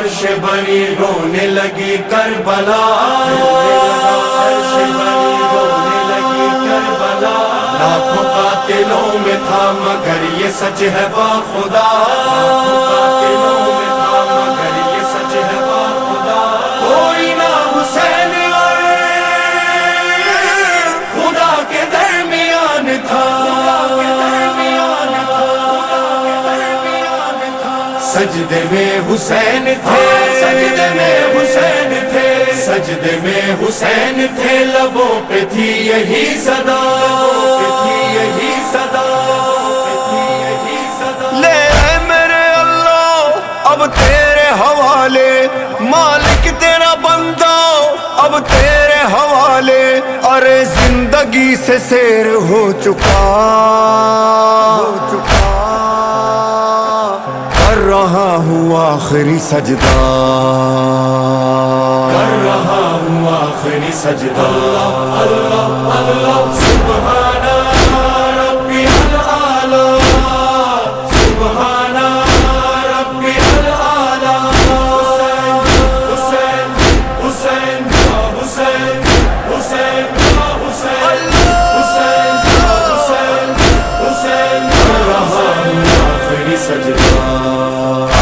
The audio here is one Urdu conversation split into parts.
عرش بری رونے لگی کربلا، عرش بری رونے لگی کربلا، لاکھوں قاتلوں میں تھا مگر یہ سچ ہے با خدا، قاتلوں میں تھا مگر یہ سچ ہے با خدا، کوئی نہ حسین اور خدا کے درمیان تھا، سجدے میں حسین تھے، سجدے میں حسین تھے، سجدے میں حسین تھے، لبوں پہ تھی یہی صدا، یہی صدا، یہی صدا، لے اے میرے اللہ اب تیرے حوالے، مالک تیرا بندہ اب تیرے حوالے، ارے زندگی سے سیر ہو چکا، کر رہا ہوں آخری سجدہ، کر رہا ہوں آخری سجدہ، اللہ اللہ سبحان ربی العالی، سبحان ربی العالی، حسین حسین حسین حسین حسین حسین حسین حسین، کر رہا ہوں آخری سجدہ،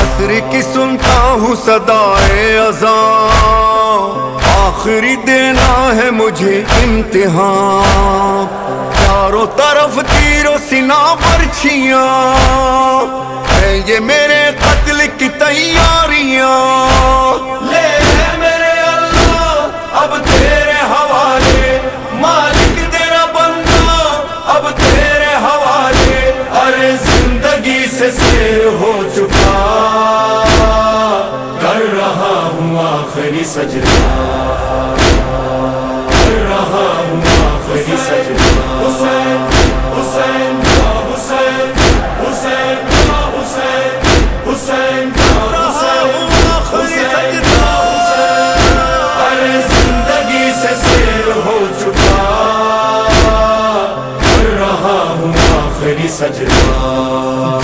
عصر کی سنتا ہوں صدائے اذان، آخری دینا ہے مجھے امتحان، چاروں طرف تیر و سنا برچھیاں، ہیں یہ میرے قتل کی تیاریاں، لے میرے اللہ اب تیرے حوالے، مالک تیرا بندہ اب تیرے حوالے، ارے زندگی سے سیر ہو چکا، کر رہا ہوں آخری سجدہ، کر رہا ہوں آخری سجدہ، حسین حسین حسین حسین حسین حسین حسین، ارے زندگی سے سیر ہو چکا، کر رہا ہوں آخری سجدہ،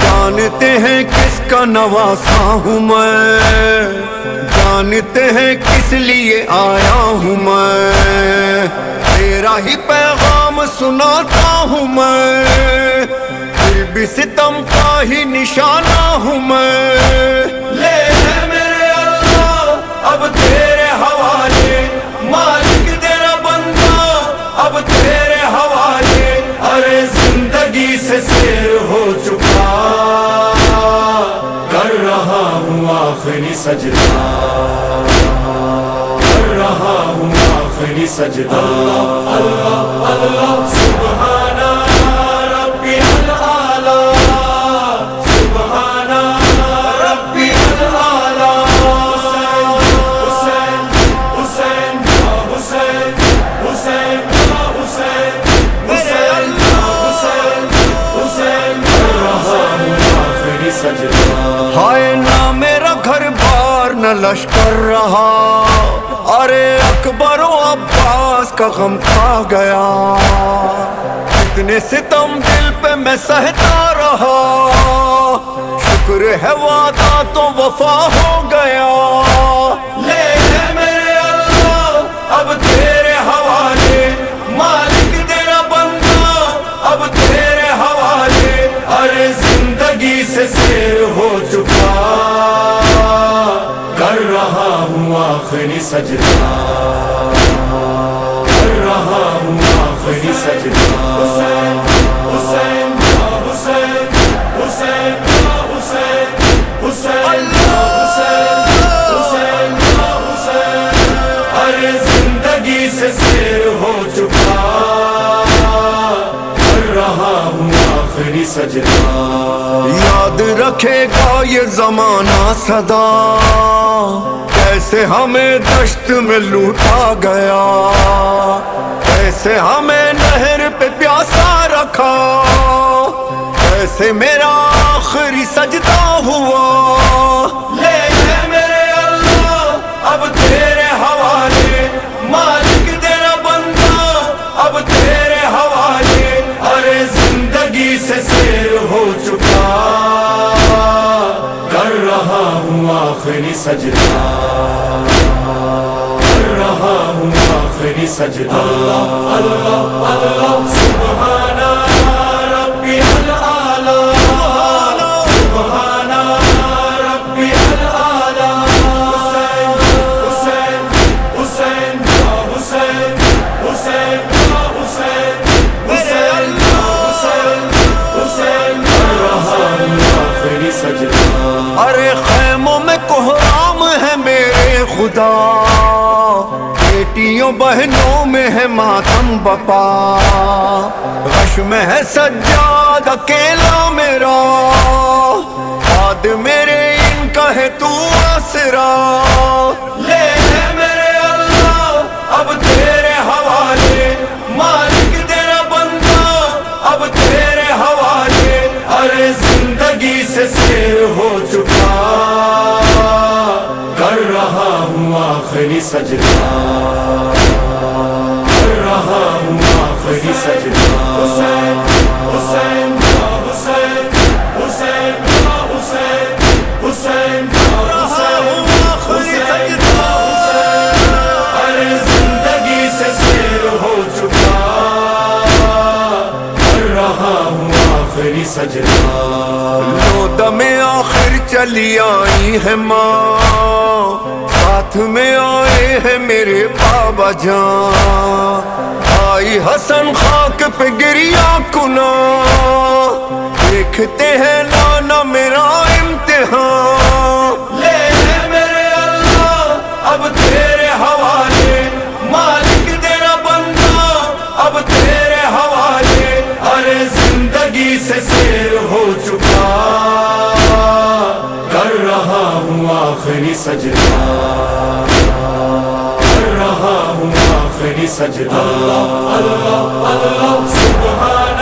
جانتے ہیں کس کا نواسا ہوں میں، جانتے ہیں کس لیے آیا ہوں میں، تیرا ہی پیغام سناتا ہوں میں، پھر بھی ستم کا ہی نشانہ ہوں میں، لے میرے اللہ اب تیرے حوالے، مالک تیرا بندہ اب تیرے حوالے، ارے زندگی سے سیر ہو چکا، کر رہا ہوں آخری سجدہ، کر رہا ہوں آخری سجدہ، اللہ اللہ سبحان ربی العالی، سبحان ربی العالی، حسین حسین حسین حسین حسین حسین حسین حسین، کر رہا ہوں آخری سجدہ، ہائے نہ میرا گھر بار نہ لشکر رہا، ارے اکبر و عباس کا غم کھا گیا، اتنے ستم دل پہ میں سہتا رہا، شکر ہے وعدہ تو وفا ہو گیا، لے میرے اللہ اب تیرے حوالے، مالک تیرا بندہ اب تیرے حوالے، ارے زندگی سے سیر ہو چکا، کر رہا ہوں آخری سجدہ، کر رہا ہوں آخری سجدہ، حسین حسین حسین حسین حسین حسین حسین حسین، ارے زندگی سے سیر ہو چکا، کر رہا ہوں آخری سجدہ، یاد رکھے گا یہ زمانہ صدا، کیسے ہمیں دشت میں لوٹا گیا، کیسے ہمیں نہر پہ پیاسا رکھا، کیسے میرا آخری سجدہ ہوا، لے میرے اللہ اب تیرے حوالے، مالک تیرا بندہ اب تیرے حوالے، ارے زندگی سے سیر ہو چکا، کر رہا ہوں آخری سجدہ کر رہا ہوں آخری سجدہ اللہ اللہ سبحان ربی العالی سبحان ربی العالی حسین حسین حسین حسین حسین حسین حسین حسین حسین کر رہا ہوں آخری سجدہ ارے خیموں میں کوہرام ہے میرے خدا، بیٹیوں بہنوں میں ہے ماتم بپا، غش میں ہے سجاد اکیلا میرا، باد میرے ان کا ہے تو آسرا، لے لے میرے اللہ اب تیرے حوالے، مالک تیرا بندہ اب تیرے حوالے، ارے زندگی سے سیر ہو چکا، کر رہا ہوں آخری سجدہ، کر رہا ہوں آخری سجدہ، حسین حسین حسین حسین حسین حسین ارے زندگی سے سیر ہو چکا، کر رہا ہوں آخری سجدہ، لو دم آخر چلی آئی ہے ماں، ساتھ میں آئے ہیں میرے بابا جان، آئی حسن خاک پہ گریا کنا، دیکھتے ہیں نانا میرا امتحان، لے لے میرے اللہ اب تیرے حوالے، مالک تیرا بندہ اب تیرے حوالے، ارے زندگی سے سیر ہو چکا، کر رہا ہوں آخری سجدہ، کر رہا ہوں آخری سجدہ، اللہ اللہ سبحان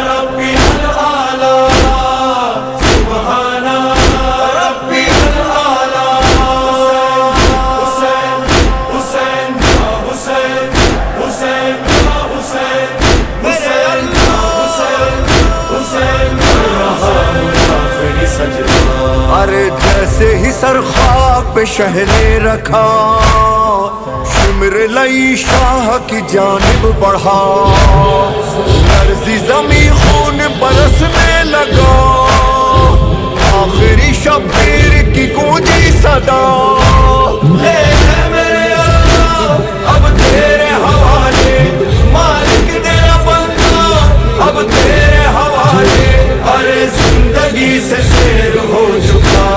ربی العالی سبحان ربی العالی حسین حسین حسین حسین حسین حسین حسین حسین کر رہا ہوں آخری سجدہ، ارے جیسے ہی سر خواب پہ شہرے رکھا، شمر لئی شاہ کی جانب بڑھا، لرزی زمین خون برسنے لگا، آخری شبیر کی گونجی صدا، لے لے میرے اللہ اب تیرے حوالے، مالک تیرا بندہ اب تیرے حوالے، ارے زندگی سے سیر ہو چکا،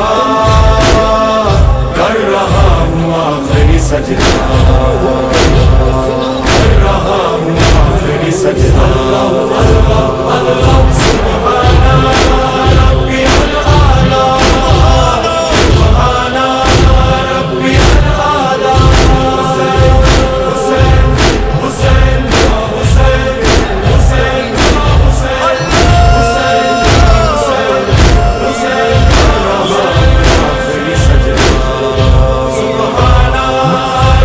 کر رہا ہوں آخری سجدہ، کر رہا ہوں آخری سجدہ، اللہ اللہ سبحان ربی العالی سبحان ربی العالی حسین حسین حسین حسین حسین حسین حسین حسین کر رہا ہوں آخری سجدہ، سبحان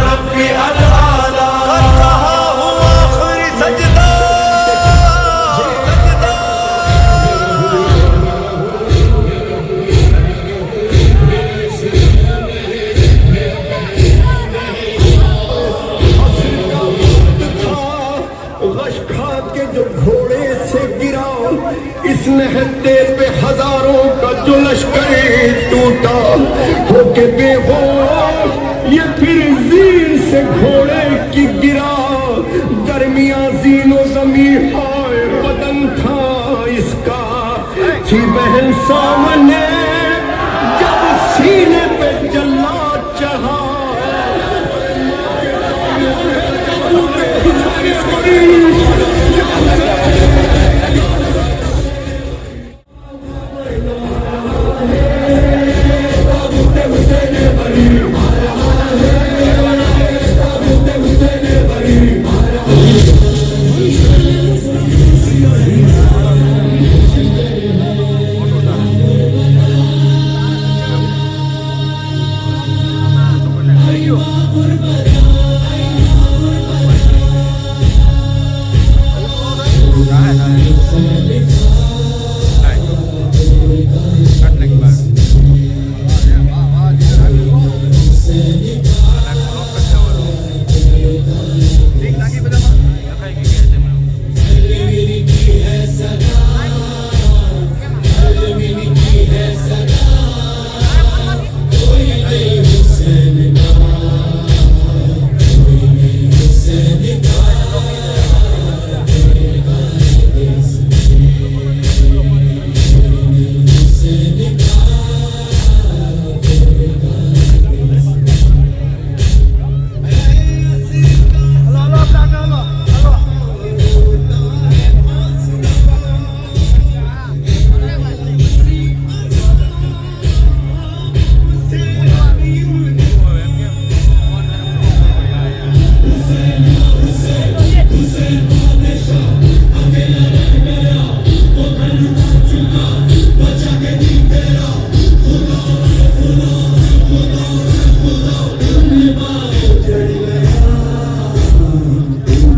ربی العالی کر رہا ہوں آخری سجدہ، غش کھا کے جو گھوڑے سے گرا، اس نہتے پہ ہزاروں کا جو لشکر ٹوٹا، ہو کے بے ہوش یہ پھر زین سے گھوڑے کی گرا، درمیاں زین و زمین ہائے بدن تھا اس کا، تھی بہن سامنے جب سینے پہ جلاد چڑھا،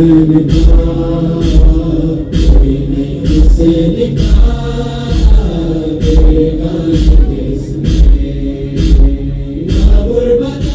حسین کا کوئی نہیں حسین کا تیرے گانے دیس میں یا غربت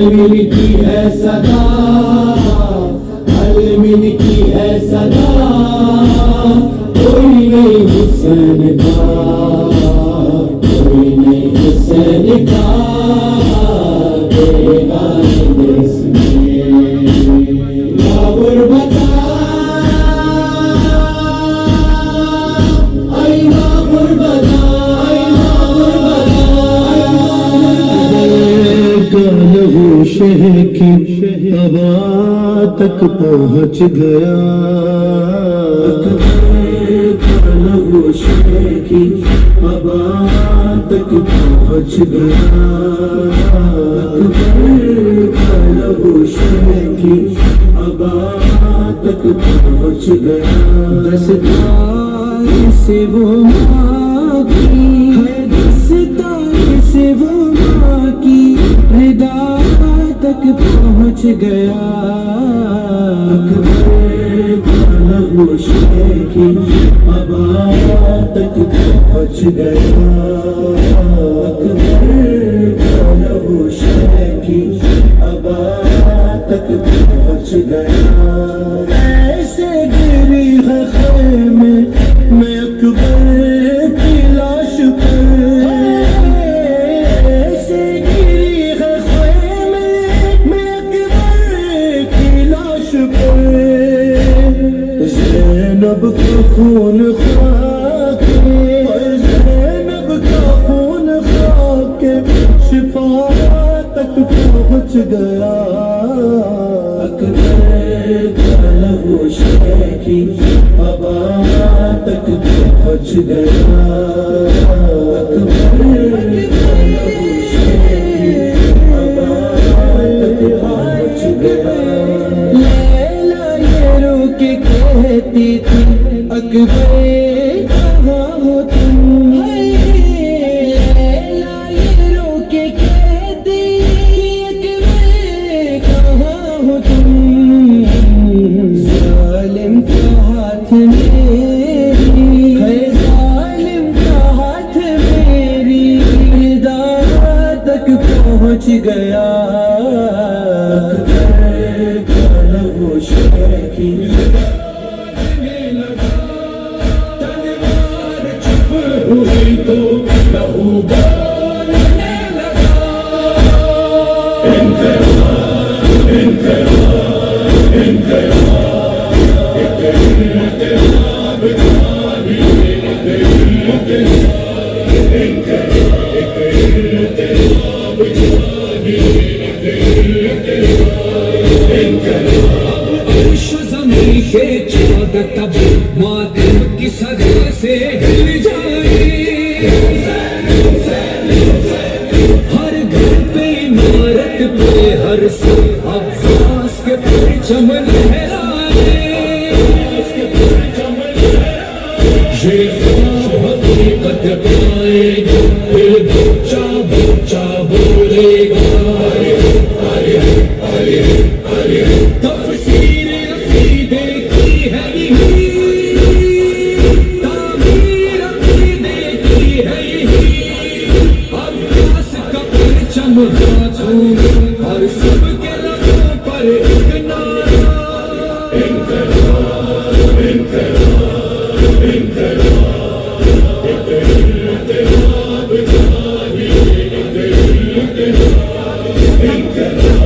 علم کی ہے صدا، علم کی ہے صدا، کوئی نہیں حسین کا، کوئی نہیں حسین کا، تیرے گانے دیس میں یا غربتا، آئی ماں غربتا، آئی ماں غربتا، لہو شہ کی ہوا تک پہنچ گیا، لہو شہ کی ہوا تک پہنچ گیا، لہو شہ کی ہوا تک پہنچ گیا، دستار سے وہ ماں کی ہے، دستار سے وہ ماں کی ندا تک پہنچ گیا، لہو شہ کی ہوا تک پہنچ گیا، لہو شہ کی ہوا تک پہنچ گیا، ایسے گری ہے خیمے میں اکبر کی لاش پر، ایسے گری ہے خیمے میں اکبر کی لاش پر، زینب کا خون خاک، زینب کا خون خاک شفا تک پہنچ گیا، اکبر کا لہو شہ کی ہوا تک پہنچ گیا، اکبر کا لہو شہ کی ہوا تک پہنچ گیا، لیلا یہ رو کے کہتی تھی اکبر کہاں ہو تم، لیلا یہ رو کے کہتی اکبر کہاں ہو تم، ظالم کا ہاتھ میری ہے، ظالم کا ہاتھ میری ندا تک پہنچ گیا، اکبر کا لہو شہ کی ہوئی تو لہو بولنے لگا، انقلاب انقلاب انقلاب، انقلاب عرش زمین کے چودہ تب ماتم کی صدا سے ہل جائے، ہر گھر پہ عمارت پہ ہر سو عباس کے پرچم لہرائے، یہ خواب حقیقت پائے گا، دل بچہ بچہ بولے گا، تفسیر عقیدے کی ہے یہی، تعمیر عقیدے کی ہے یہی، عباس کا پرچم ہاتھوں میں، ہر سب کے لبوں پر ایک نعرہ، انقلاب انقلاب انقلاب، انقلاب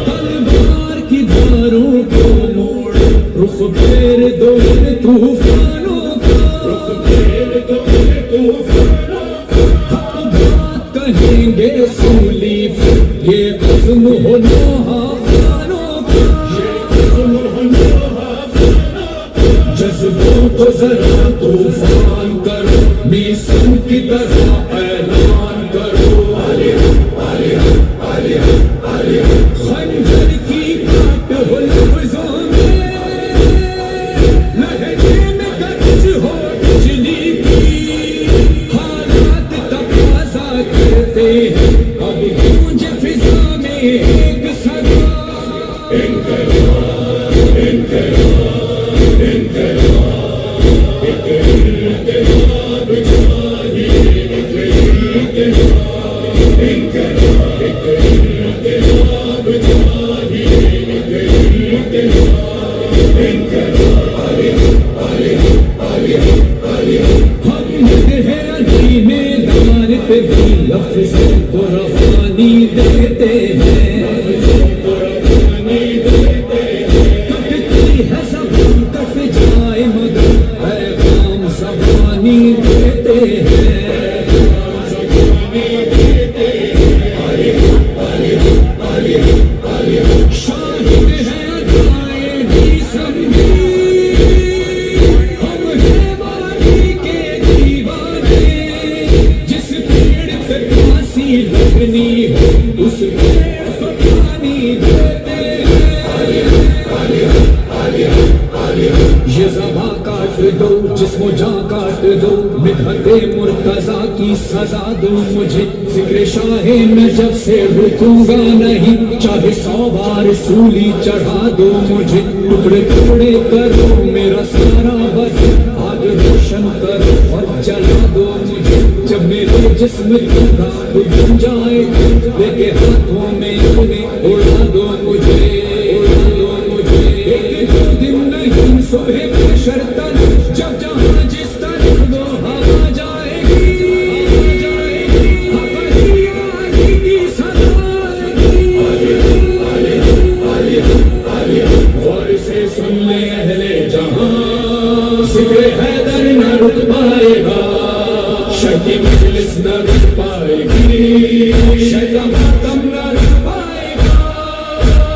تلوار کی دھاروں کو موڑ، رخ پھیر دو ان طوفانوں کا، رخ پھیر دو ان طوفانوں کا، حق بات کہیں گے سولی، یہ عزم ہو نوحہ خانوں کا، یہ عزم ہو نوحہ خانوں کا، جذبوں کو ذرا طوفان کرو، میسن کی طرح اعلان کرو، خنجر کی کاٹ ہو لفظوں میں، لہجے میں گرج ہو بجلی کی، حالات تقاضا کرتے ہیں اب گونج فضا میں ایک صدا، انقلاب انقلاب انقلاب انقلاب پہ بھی لفظوں کو روانی دیتے ہیں، کٹتی ہے زبان کٹ جائے مگر پیغام زبانی دیتے ہیں۔ شاہد ہے ادائے بھی سمجھی، ہم ہیں وادی کے دیوانے، جس پیڑ پہ پھانسی لگنی ہو اس پیڑ پہ پانی دیتے ہیں۔ یہ زباں کاٹ دو، جسم و جاں کاٹ دو، مدحت مرتضیٰ کی سزا دو مجھے، ذکر شاہ نجف سے رکوں گا نہیں، چاہے 100 بار سولی چڑھا دو مجھے، ٹکڑے ٹکڑے کرو میرا سارا بدن، آگ روشن کرو اور جلا دو مجھے، جب میرے جسم کی راکھ بن جائے لے کے ہاتھوں میں انہیں اڑا دو مجھے، اڑا دو مجھے۔ ایک دو دن نہیں صبح حشر تک، جب جہاں جس طرف وہ ہوا جائے گی، علی کی صدا غور سے سن لے اہل جہاں، ذکر حیدر نہ رک پائے گا، شکی مجلس نہ رک پائے گی، شیطان ماتم نہ رک پائے گا۔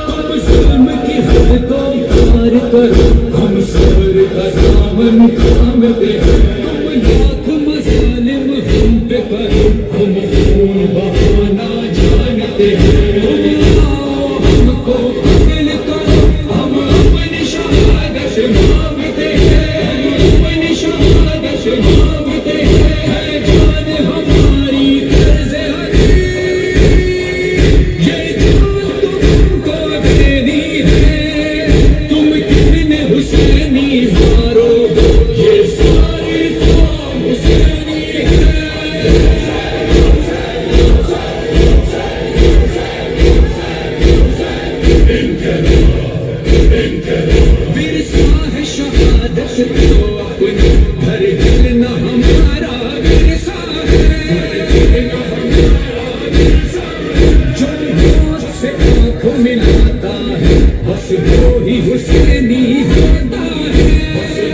تم ظلم کی حد کو پار کرو، ہم صبر کا دامن تھامتے ہیں، تم لاکھ مظالم ہم پہ کرو، ہم خون بہانا جانتے ہیں، تم آؤ ہم کو قتل کرو، ہم اپنی شہادت مانگتے ہیں، ہم اپنی شہادت مانگتے ہیں، ہے جان ہماری قرض حقیق، یہ جان تم کو دینی ہے، تم کتنے حسینی مارو گے، یہ ساری قوم حسینی ہے۔ ورثہ ہے شہادت تو اپنے گھر جلنا ہمارا ورثہ ہے، جو موت سے آنکھوں ملاتا ہے بس وہی حسینی ہوتا ہے۔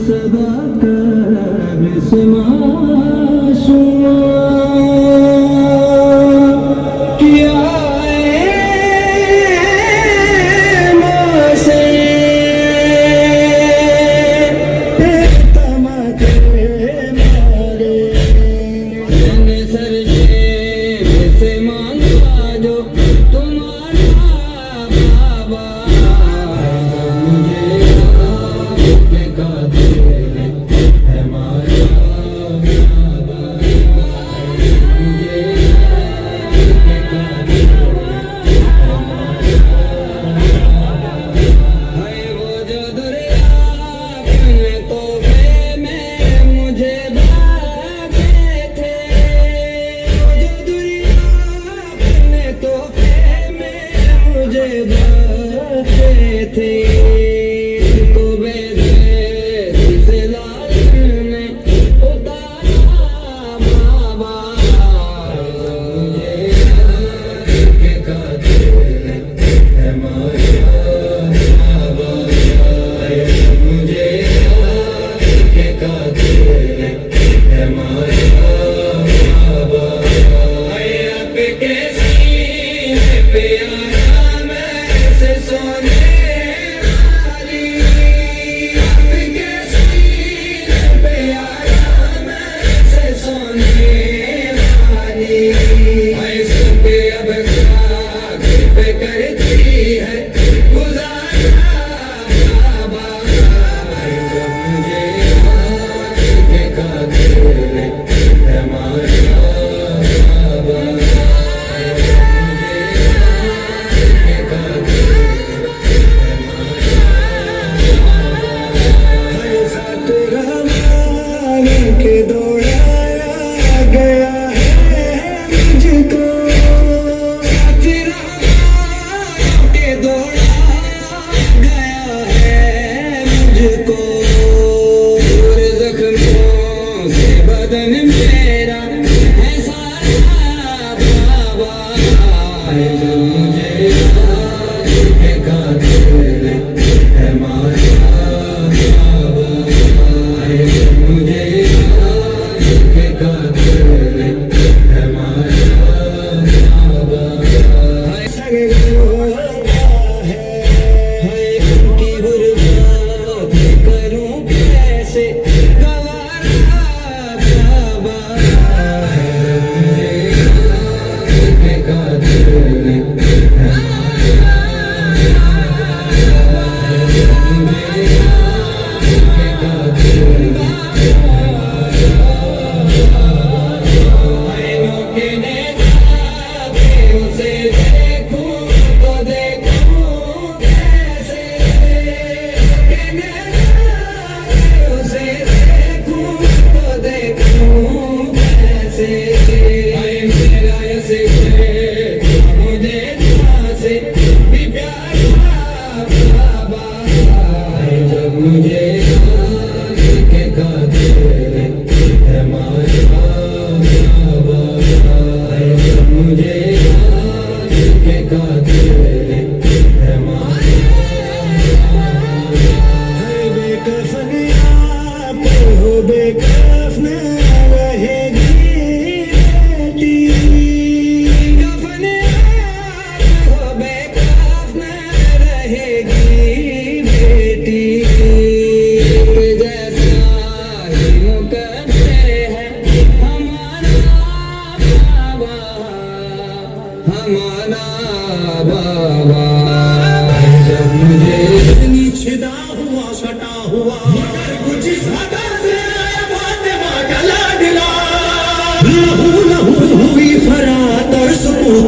صدا کر سے معصوم کیا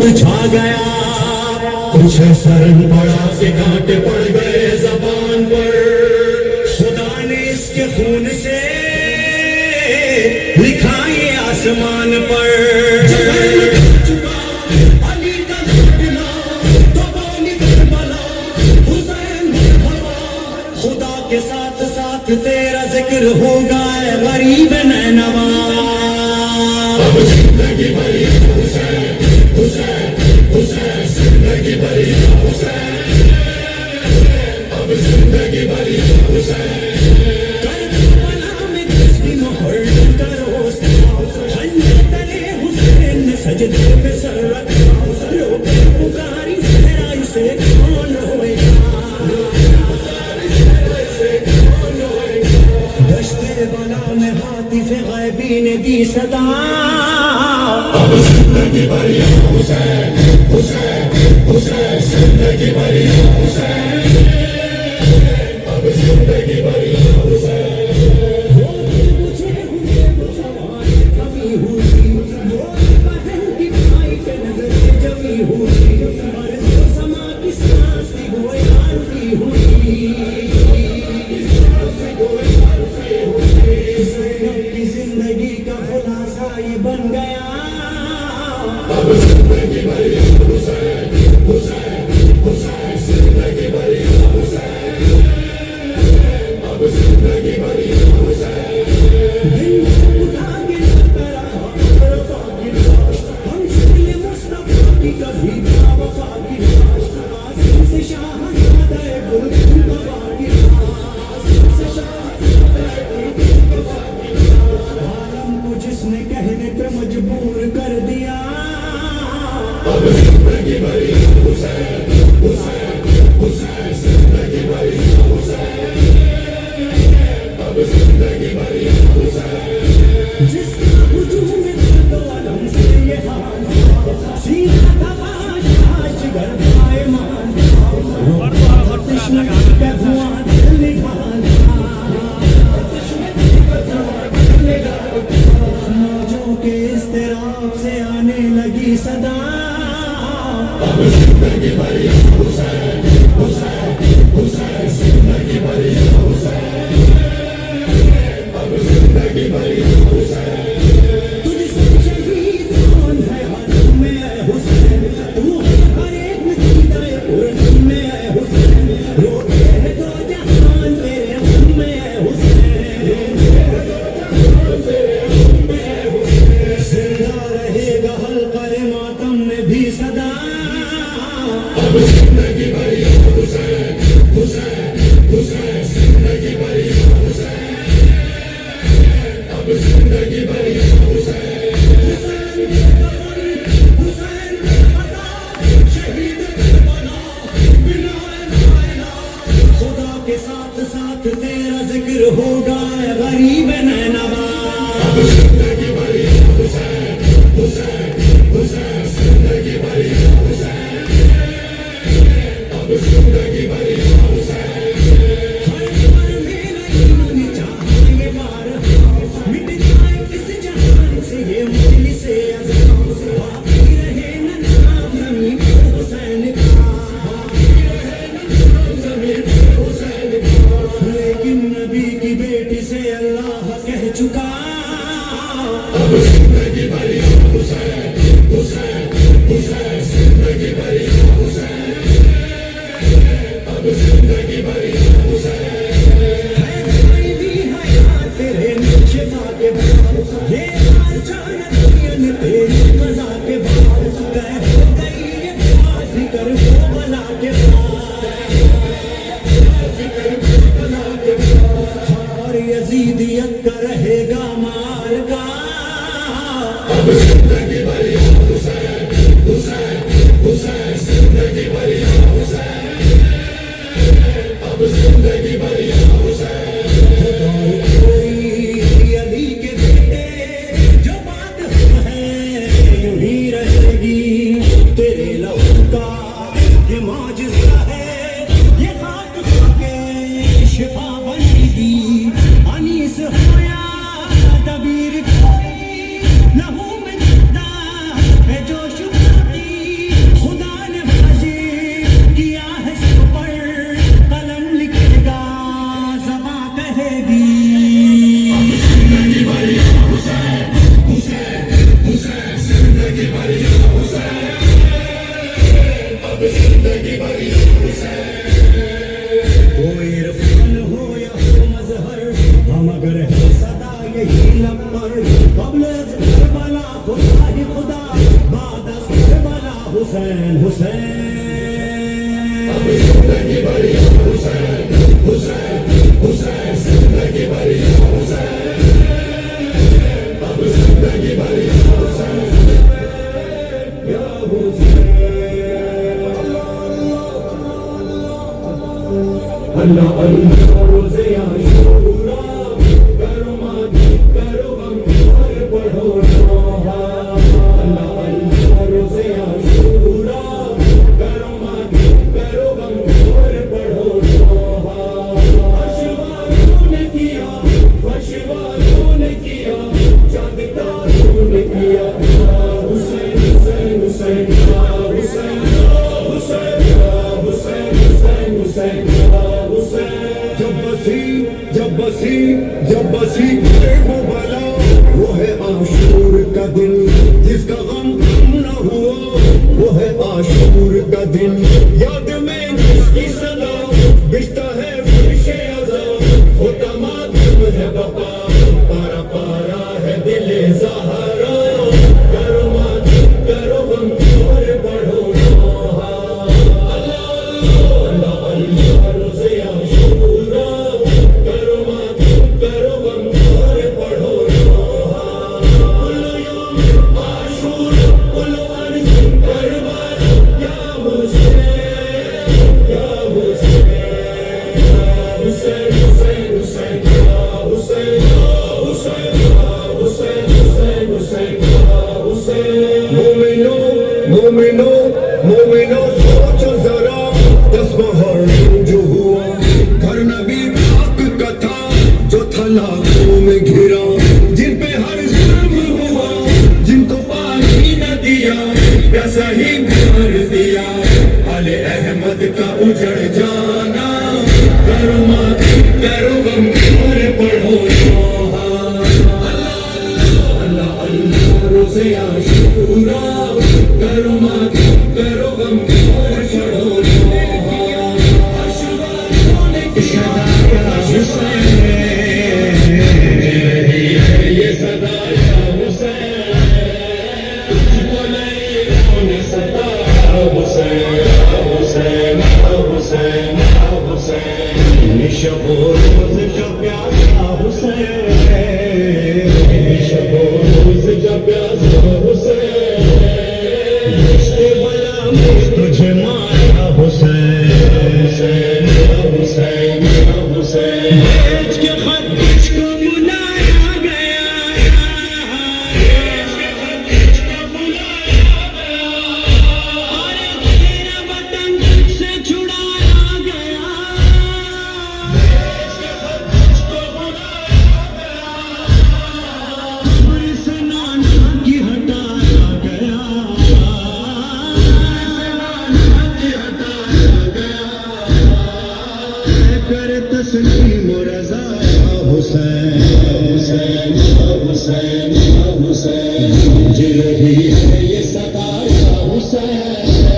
چھا گیا کچھ سرن پڑا سے کانٹے پڑ گئے زبان پر خدا نے اس کے خون سے لکھا یہ آسمان پر خدا کے ساتھ ساتھ تیرا ذکر ہوگا اے غریب نینوا زندگی بھری حسین حسین حسین زندگی بھری حسین اب زندگی بھری حسین کربلا میں حاطف غیبی نے دی صدا اب زندگی بھر یا حسین حسین حسین زندگی بھر یا حسین اب زندگی بھر یا حسین مجھے ہوئے بچھوائے کبھی ہوئی وہ بہن کی بھائی کے نظر سے جمی ہوئی مرض و سما کی سانس کی گویان کی ہوئی زینب کی زندگی کا خلاصہ یہ بن گیا اب زندگی بھر یا حسین حسین حسین زندگی بھر یا حسین اب زندگی بھر یا حسین دن اٹھا کے کرا رفا کی لاش ہم شکل مصطفیٰ کی کبھی کیا وفا کی لاش آسم سے شاہزادہ گل وفا کی لاش آسم سے شاہزادہ گل وفا کی لاش عالم کو جس نے کہنے پہ مجبور کر دیا اب زندگی بھر یا حسین حسین حسین زندگی بھر یا حسین اب زندگی بھر یا حسین جس کا ہجوم درد و علم سے یہ حال تھا سینہ دبا شاش گر پائے مان تھا آتش میں کا دھواں دل نکال موجوں کے اضطراب سے آنے لگی صدا اب زندگی بھر یا حسین حسین حسین زندگی بھر یا حسین اب زندگی بھر یا حسین تجھ سے شہید کون ہے حرم میں اے حسین تو ہر ایک نتیجہ قرآن میں اے حسین روتے ہیں دو جہان تیرے غم میں اے حسین زندہ رہے گا حلقہ ماتم میں بھی صدا اب زندگی بھر یا حسین حسین حسین زندگی بھر یا حسین اب زندگی بھر یا حسین حسین شہید کربلا بنا خدا کے ساتھ ساتھ تیرا ذکر ہوگا اے غریب نینوا اب زندگی بھر یا حسین حسین حسین زندگی بھر یا حسین اب زندگی بھر یا حسین ہر بار میں نہیں چاہے یہ بار مٹ جائے اس جہان سے یہ مجلس عظام باقی رہے نہ نام زمین پر حسین کا لیکن نبی کی بیٹی سے اللہ کہہ چکا اب زندگی بھر یا حسین حسین حسین زندگی بھر یا حسین اب زندگی بھر یا حسین ہے بھائی بھی حیات تیرے شفا کے بعد یہ آرچان دین تیری قضا کے بعد طے ہو گئی یہ بات کر وہ بلا کے بعد اور یزیدیت کا رہے گا مار کا اب زندگی بھر یا حسین حسین حسین زندگی بھر یا حسین اب زندگی بھر یا حسین کوئی علی کے بیٹے جو بات ہے یوں ہی رہے گی تیرے لہو کا یہ معجزہ ہے یہ خاک کے شفا بنے گی انیس ہویا دبیر کوئی لہو میں جدہ ہے جوش باقی خدا نے واجب کیا ہے سب پر قلم لکھے گا زباں کہے گی زندگی بھر یا حسین حسین حسین زندگی بھر یا حسین اب زندگی بھر یا حسین کوئی عرفان ہو یا ہو مظہر ہم اگر ہے صدا یہی لب پر قبل از کربلا خدا ہی خدا بعد از کربلا حسین حسین اب زندگی بھر یا حسین حسین حسین زندگی بھر یا حسین اب زندگی بھر یا حسین یا حسین اللہ اللہ روزے عاشورا کرو جب بسی کرے وہ بلا وہ ہے عاشور کا دن جس کا غم کم نہ ہوا وہ ہے عاشور کا دن یاد میں جس کی صدا بجتا ہے فرش عذاب ہوتا ماتم ہے بپا پارا پارا ہے دل زہرا کرو ماتم کرو غم اور بڑھو اللہ اللہ روزے عاشورا کرو ماتم کرو غم اور بڑھو کل یوم عاشور کل عرض کربلا یا حسین یا حسین حسین حسین حسین یا حسین حسین حسین حسین حسین حسین مومنو مومنو مومنو سوچو ذرا دس بہر جو ہوا گھر نبی پاک کا تھا جو تھا لاکھوں میں گھرا جن پہ ہر ظلم ہوا جن کو پانی نہ دیا پیاسا ہی مار دیا آل احمد کا اجڑ جانا کرو ماتم کرو غم اور پڑھو اللہ اللہ روزے عاشورا کرو ماتم کرو غم اور پڑھو یہ صدا یا حسین حسین حسین حسین حسین شب و روز کا پیاسا حسین شب و روز کا پیاسا حسین بلا میں تجھے مارا حسین حسین حسین حسین بیچ کے خط کچھ کو بلایا گیا بیچ کے خط کچھ کو بلایا گیا اور تیرا وطن تجھ سے چھڑایا گیا بیچ کے خط کچھ کو بلایا گیا قبر سے نانا کی ہٹایا گیا کر تسلیم و رضا حسین حسین حسین حسین جل رہی ہے یہ صدا یا حسین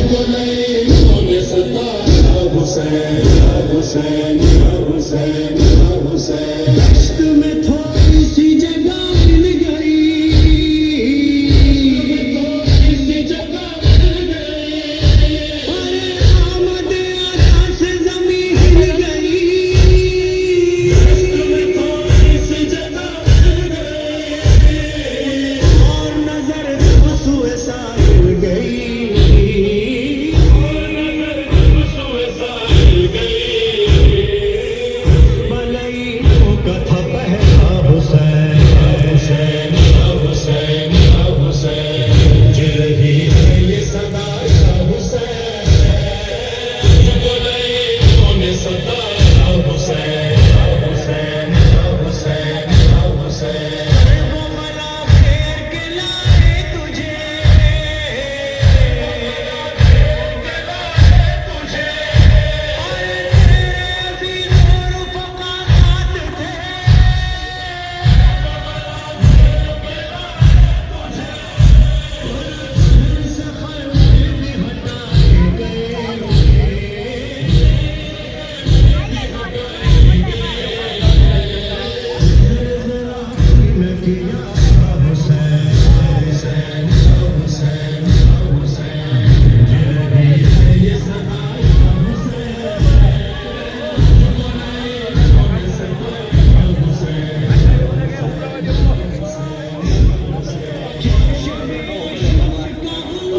کو نہیں نے ستایا حسین حسین حسین حسین دشت میں تھوڑی سی جگہ مل گئی تھوڑی سی جگہ مل گئی آمد آتا سے زمین ہل گئی تھوڑی سی جگہ مل گئی اور نظر سوئے ساحل گئی اور نظر سوئے ساحل گئی ملائکوں کا تھا پہلا حسین حسین حسین حسین جل رہی ہے یہ صدا یا حسین ملائکوں نے ستایا حسین حسین حسین حسین وہ ملا پھیر کے لائے تجھے اور تیرے بھی نور فقاعت تھے سفر میں بھی ہٹائے گئے میں کیا حسین حسین حسین حسین جل رہی ہے یہ صدا یا حسین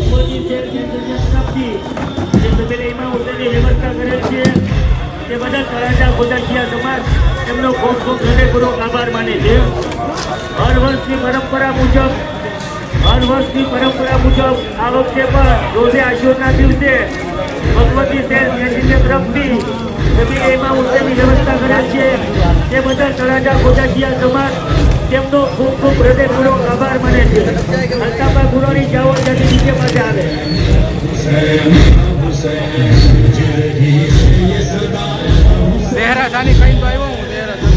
મોદી શહેરની તરફથી જે બધા એમાં ઉતરની વ્યવસ્થા કરેલ છે તે બધા તળાજા ગોદાખિયા સમાજ એમનો ખૂબ ખૂબ હૃદયપૂર્વક આભાર માને છે હર વર્ષની પરંપરા મુજબ આ વખતે પણ રોઝે આશુરના દિવસે ભગવતી શહેર મેજીને તરફથી એમાં ઉતરની વ્યવસ્થા કરેલ છે તે બધા તળાજા ગોદાખિયા સમાજ તેમનો ખૂબ ખૂબ હૃદયપૂર્વક આભાર માને છે હલતાપા ગુરોની જાઓ ત્યાંથી નીચે પાસે આવે શહેરા જાની કઈ તો આવ્યો હું શહેરા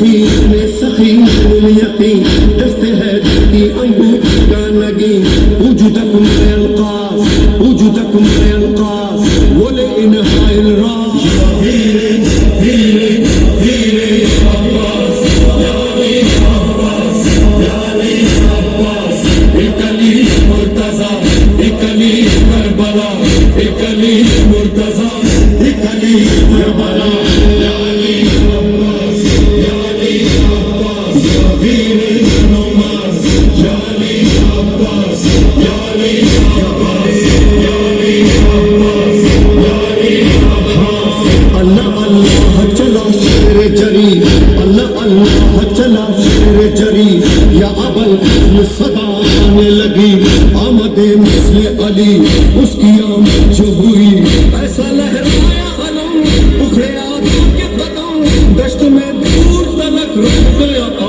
یقین سخی یقین دست ہے کی انگوٹھی کا نگین وجودکم القاص وجودکم القاص ولانہاء الراس صدا آنے لگی آمد مثل علی اس کی آمد جو ہوئی ایسا لہرایا علم اکھڑے آدھوں کے قدم دشت میں دور تلک رک گیا یا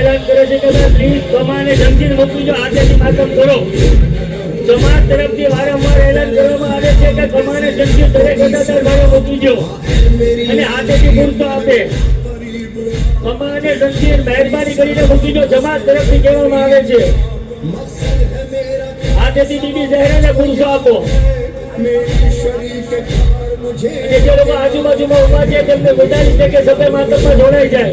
એલાન કરે છે કે પ્લીઝ કમાને જંજીર મૂકી જો, હાથેથી માતમ કરો। જમાત તરફથી વારંવાર એલાન કરવામાં આવે છે કે કમાને જંજીર દરેક ગદાદાર ભાઈઓ મૂકી જો અને હાથેથી ગુરતો આપે। કમાને જંજીર મહેરબાની કરીને મૂકી જો, જમાત તરફથી કહેવામાં આવે છે। હાથેથી બીબી ઝહેરાને ગુરસો આપો। અને જે લોકો આજુબાજુમાં ઉભા છે તેમને ગુજારિશ છે કે સભે માતમમાં જોડાઈ જાય।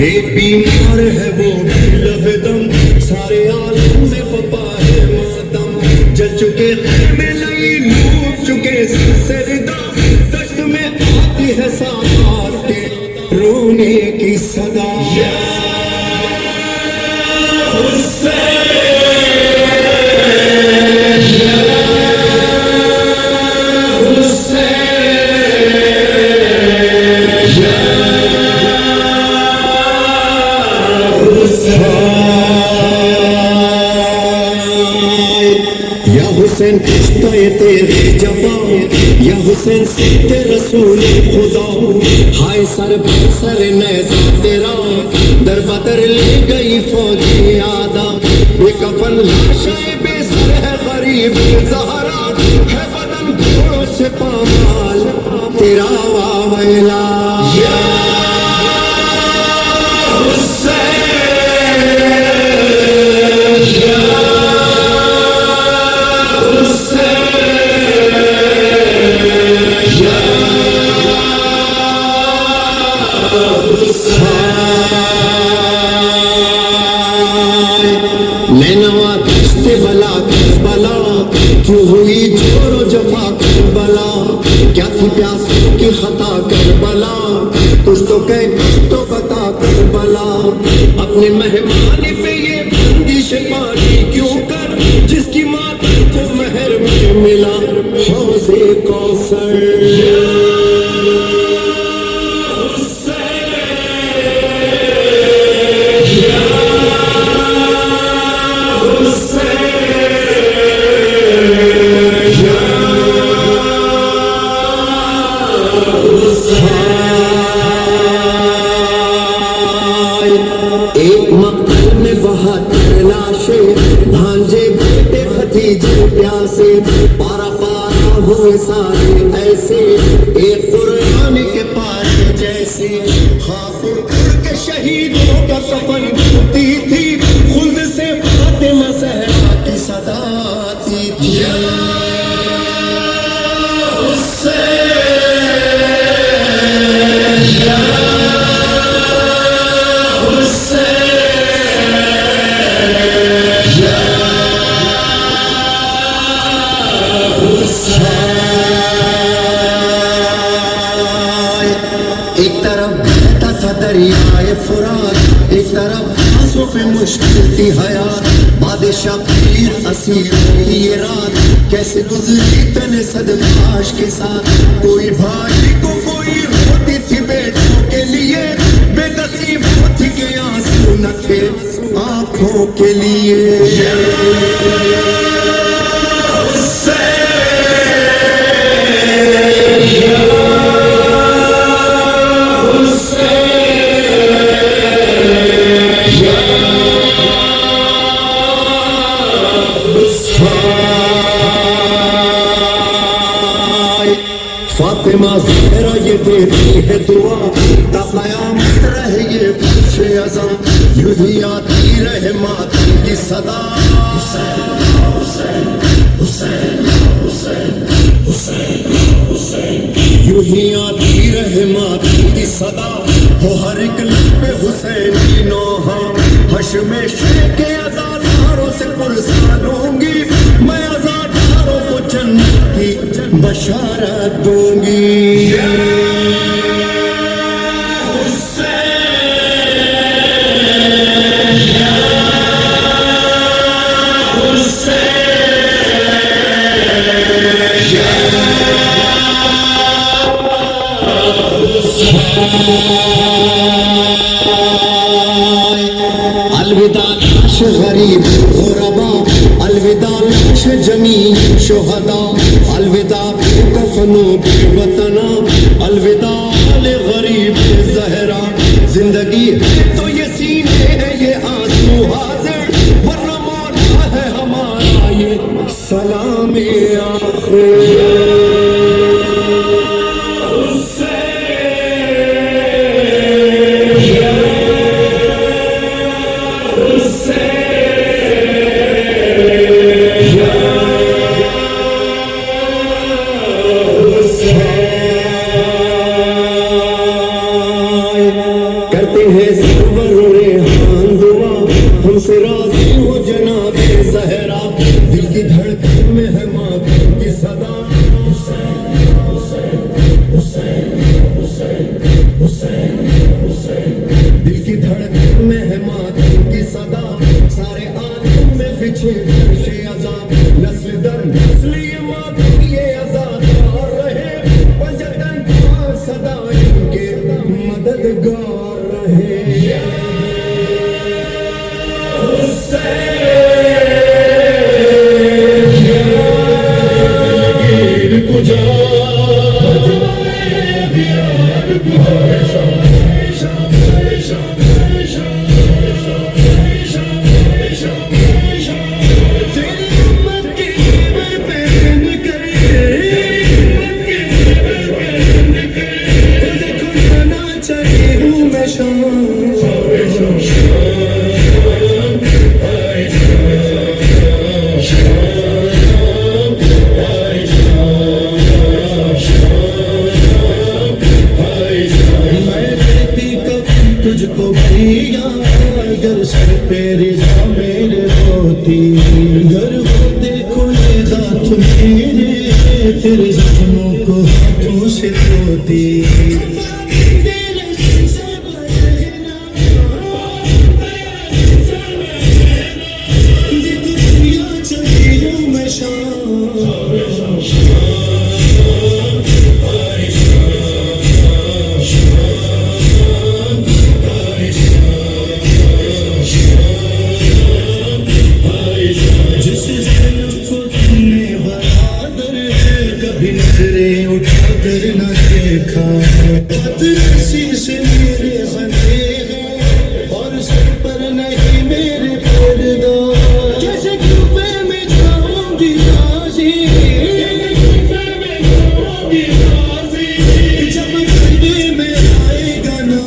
ایک بیمار ہے وہ بھی لب دم، سارے عالم میں پپا ہے ماتم، جل چکے خیمے نئی ڈوب چکے سردا، دشت میں آتی ہے سادات کے رونے کی صدا۔ حسین کشتہ تیرے جفا، یا حسین سید رسول خدا، ہائے سر سر نیزہ تیرا در بدر لے گئی فوجی آدھا، بے کفن لاشیں بے سر ہے غریب زہرا، ہے بدن گھوڑوں سے پامال تیرا واویلا۔ نینوا دشت بلا کربلا، کیوں ہوئی جور و جفا کربلا، کیا تھی پیاسوں کی خطا کربلا، کچھ تو کہہ کچھ تو بتا کربلا، اپنے مہمانی پہ یہ بندش پاری کیوں کر، جس کی ماں کو مہر میں ملا حوض کوثر۔ ایک مقتل میں بہتر لاشیں، بھانجے بیٹے بھتیجے پیاسے، پارا پارا ہوئے سارے ایسے، ایک قرآن کے پارے جیسے، خاک اڑ کے شہیدوں کا کفن ڈھونڈتی تھی، خلد سے فاطمہ زہرا کی صدا آتی تھی۔ ایک طرف بہتا تھا دریائے فرات، ایک طرف آنسوں پہ مشکل تھی حیات، بادشاہ پیر اسیروں کی یہ رات کیسے گزری تن صدقاش کے ساتھ، کوئی بھائی کو کوئی روتی تھی بیٹوں کے لیے، بے نصیب تھی کہ آنسو نہ تھے آنکھوں کے لیے۔ فاطمہ زہرا یہ دیتی ہے دعا، تا قیامت رہے یہ فرش ازاں، یوں ہی آتی رہے ماتم کی صدا۔ یوں ہی آتی رہے ماتم کی صدا، ہو ہر ایک لب پہ حسینی نوحہ، حشم شیخ عزاداروں سے پرسان ہوں گی، میں عزاداروں کو جنت کی بشارت دوں گی۔ الوداع نعش غریب غربا، الوداع نعش جمیع شہداء، الوداع بے کفنوں بے وطنا، الوداع لغریب زہرا. زندگی ہے تو یہ سینے ہے یہ آنسو حاضر، ورنہ مولا ہے ہمارا یہ سلام آخر. کرتے ہیں سرور ریحان دعا، ہم سے راضی ہو جناب زہرا. دل کی دھڑکن میں ہے ماتم کی صدا، دل کی دھڑکن میں ہے ماتم کی صدا. سارے عالم میں بچھے فرش عذاب، نسل در نسل یہ ماتم یہ عذاب رہے. وجدن پاک صدا ان کے مددگار رہے. تجھ کو بھیا اگر سر پہ رضا میرے ہوتی، گر ہوتے کھلے ہاتھ میرے تیرے زخموں کو ہاتھوں سے دھوتی. اٹھا کر نہ دیکھا خطرسی سے میرے بندے ہیں اور سر پر نہیں میرے پردہ. کیسے کیوبے میں جاؤں گی تازی، جب قلبی میں آئے گا نا.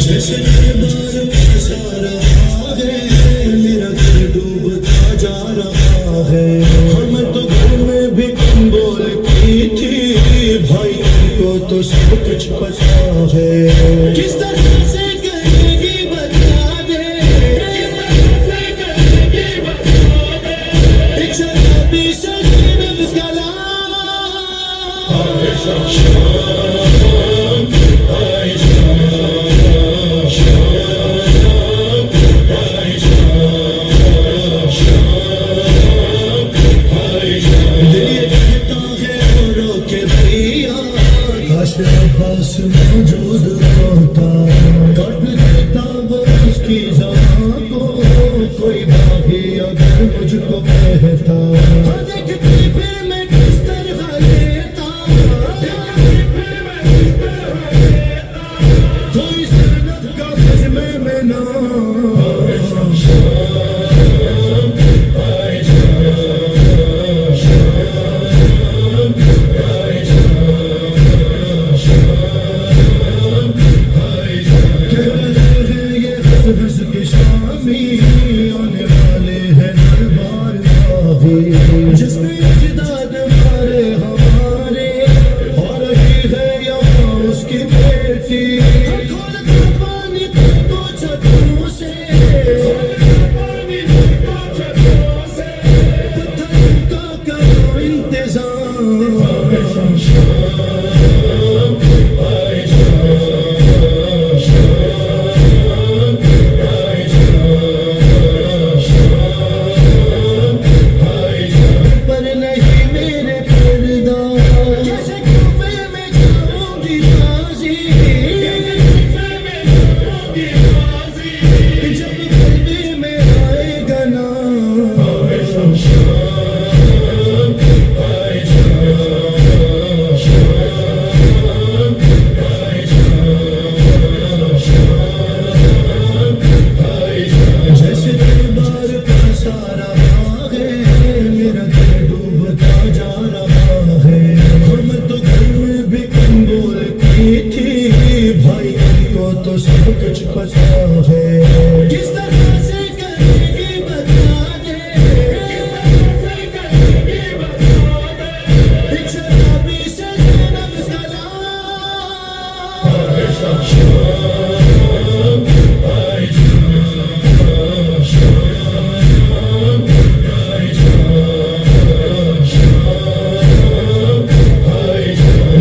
جیسے دربار پیسا رہا ہے، میرا گھر ڈوبتا جا رہا ہے. ہمیں تو گھر میں بھی کم بول کی تھی، بھائی کو تو سب کچھ پتا ہے. کس طرح سے کرے گی بتا دے، ایک شرابی سجن گلا. عباس موجود ہوتا، کٹ دیتا وہ اس کی زبان کو. کوئی باغی اگر مجھ کو کہتا، دیکھتی پھر میں کس طرح لیتا. کوئی سرنت کا سجمے میں نہ آنے والے ہیں دربار باغی، جس میں اجداد ہمارے ہمارے اور رہی ہے یہاں اس کی بیٹی. کھولتا پانی کو چھتوں سے، پتھروں کا کرو انتظام. کس طرح سے کرے گی بتا دے ایک شرابی سے زینب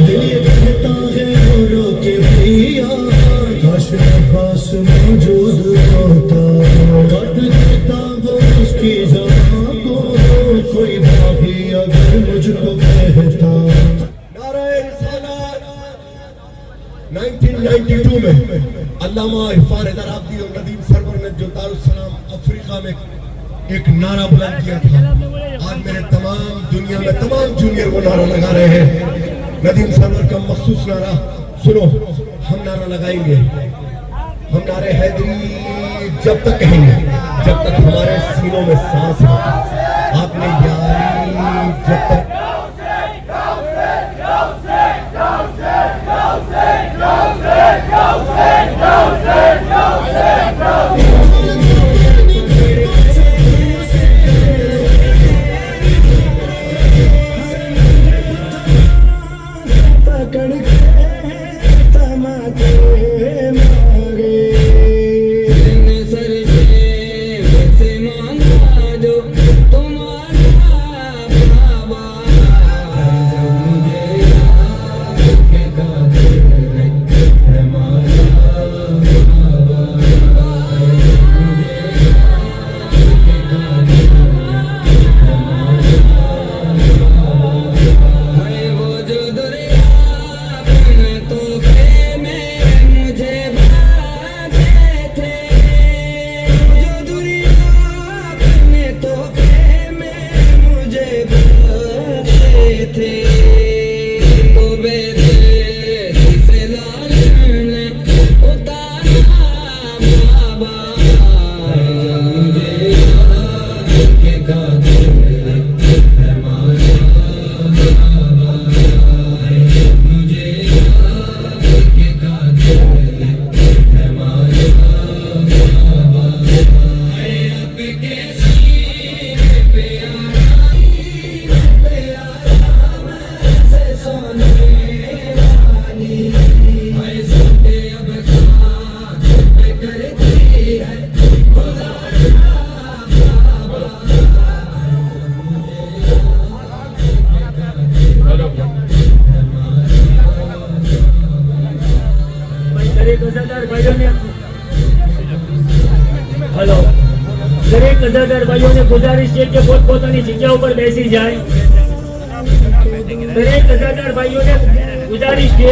دل یہ کہتا ہے رو رو کے بھیا کاش میرے پاس موجود ہوتا کٹ دیتا وہ اس کی زبان کو کوئی باغی اگر مجھ کو کہتا نعرہ رسالت 1992 میں علامہ عرفان حیدر آبادی اور ندیم سرور نے جو دارالسلام افریقہ میں ایک نعرہ بلند کیا تھا، آج میرے تمام دنیا میں تمام جونیئر وہ نعرہ لگا رہے ہیں۔ ندیم سرور کا مخصوص نعرہ سنو، ہم نعرہ لگائیں گے، ہم نعرہ حیدری جب تک کہیں گے جب تک ہمارے سینوں میں سانس ہے۔ آپ نے یاری جب تک پکڑ کے تماکے مارے سر سے مانگا جو تمہارا بابا مجھے یاد کے قاتل ہے مارا بابا مجھے یاد کے قاتل ہے مارا ہے وہ جو دریا اپنے تحفے میں مجھے بھاگے تھے جو دریا اپنے تحفے میں مجھے بھاگے تھے تو بے دردی سے ظالم نے اتارا بابا مجھے یاد کے قاتل ہے مارا مجھے یاد کے قاتل ہے مارا اے رب کے سینے پہ آرام سے سونے والی اے سوتے اب خاک پہ کرتی ہے گزارا بابا દરેક અસાધાર ભાઈઓને હલો દરેક અસાધાર ભાઈઓને ગુજારિશ છે કે પોતપોતાની જગ્યા ઉપર બેસી જાય। દરેક અસાધાર ભાઈઓને ગુજારિશ છે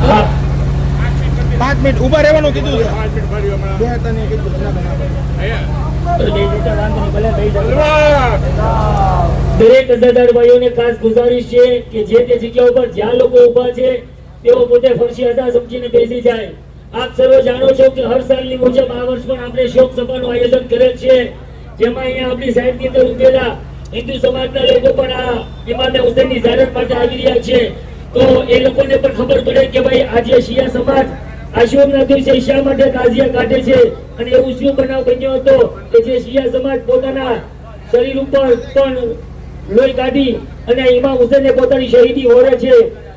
હા 5 મિનિટ ઊભા રહેવાનું કીધું છે બે તને કીધું ના બનાવો દરેક અસાધાર ભાઈઓને ખાસ ગુજારિશ છે કે જે તે જગ્યા ઉપર જ્યાં લોકો ઊભા છે તેઓ પોતે ફરશી અદા સમજીને બેસી જાય। આપ સર્વ જાણો છો કે હર સાલની મુજબ આ વર્ષ પણ આપણે શોક સભાનું આયોજન કરેલ છે, જેમાં અહીંયા આપણી સાઈડની અંદર ઉભેલા હિન્દુ સમાજના લોકો પણ આ ઇમામે હુસૈનની ઝિયારત માટે આવી રહ્યા છે। તો એ લોકોને પણ ખબર પડે કે ભાઈ આજે શિયા સમાજ આશુરના દિવસે શા માટે તાજિયા કાઢે છે અને એવું શું બનાવ બન્યો હતો કે જે શિયા સમાજ પોતાના શરીર ઉપર પણ લોહી કાઢી અને ઇમામ હુસૈને પોતાની શહીદી ઓરે છે।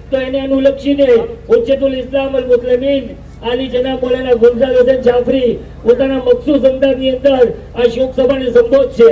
તો એને અનુલક્ષીને હુજ્જતુલ ઇસ્લામ અલ મુસ્લિમીન આલી જનાબ મૌલાના ગુલજાર હુસૈન જાફરી પોતાના મખસૂસ અંદાજની અંદર આ શોક સભાને સંબોધશે।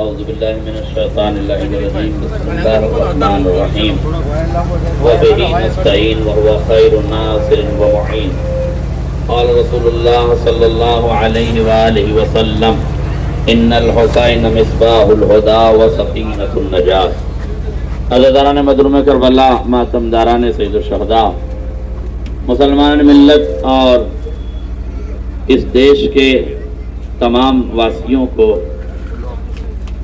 أعوذ بالله من الشيطان اللعين الرجيم بسم الله الرحمن الرحيم وبه نستعين وهو خير ناصر ومعين قال رسول الله صلى الله عليه وآله وسلم إن الحسين مصباح الهدى وسقينة النجاة عزیزان مظلوم کربلا ماتمداران سید الشہداء مسلمان ملت اور اس دیش کے تمام واسیوں کو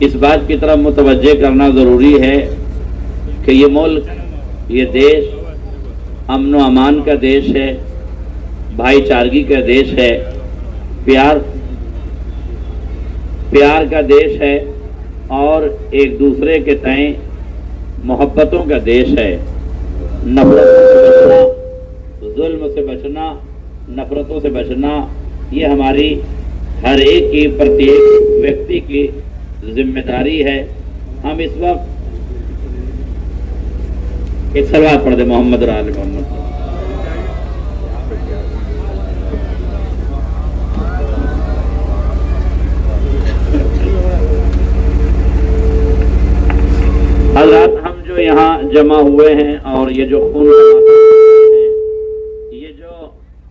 اس بات کی طرف متوجہ کرنا ضروری ہے کہ یہ ملک، یہ دیش امن و امان کا دیش ہے، بھائی چارگی کا دیش ہے، پیار کا دیش ہے، اور ایک دوسرے کے تئیں محبتوں کا دیش ہے۔ نفرتوں سے بچنا، ظلم سے بچنا، نفرتوں سے بچنا، یہ ہماری ہر ایک کی، پرتیک ویکتی کی ذمہ داری ہے۔ ہم اس وقت ایک صلوات پڑھ دیں محمد اور آل محمد۔ حضرات، ہم جو یہاں جمع ہوئے ہیں اور یہ جو خون ہے، یہ جو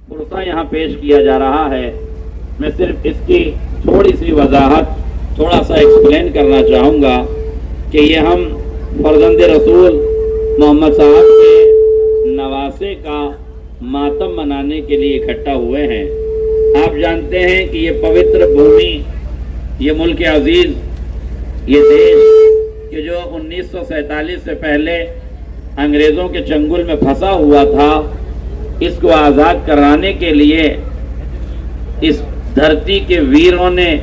پرسہ یہاں پیش کیا جا رہا ہے، میں صرف اس کی تھوڑی سی وضاحت، تھوڑا سا ایکسپلین کرنا چاہوں گا کہ یہ ہم فرزند رسول محمد صاحب کے نواسے کا ماتم منانے کے لیے اکٹھا ہوئے ہیں۔ آپ جانتے ہیں کہ یہ پوتر بھومی، یہ ملک عزیز، یہ دیش کہ جو 1947 سے پہلے انگریزوں کے چنگل میں پھنسا ہوا تھا، اس کو آزاد کرانے کے لیے اس دھرتی کے ویروں نے،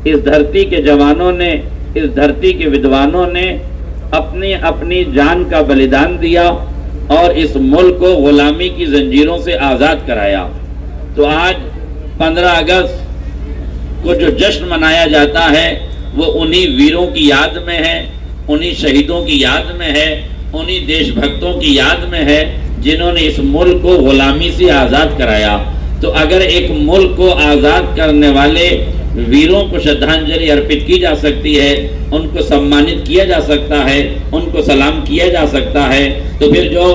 اس دھرتی کے جوانوں نے، اس دھرتی کے ودوانوں نے اپنی جان کا بلیدان دیا اور اس ملک کو غلامی کی زنجیروں سے آزاد کرایا۔ تو آج 15 اگست کو جو جشن منایا جاتا ہے وہ انہی ویروں کی یاد میں ہے، انہی شہیدوں کی یاد میں ہے، انہی دیش بھکتوں کی یاد میں ہے جنہوں نے اس ملک کو غلامی سے آزاد کرایا۔ تو اگر ایک ملک کو آزاد کرنے والے ویروں کو شردھانجلی ارپت کی جا سکتی ہے، ان کو سمانت کیا جا سکتا ہے، ان کو سلام کیا جا سکتا ہے، تو پھر جو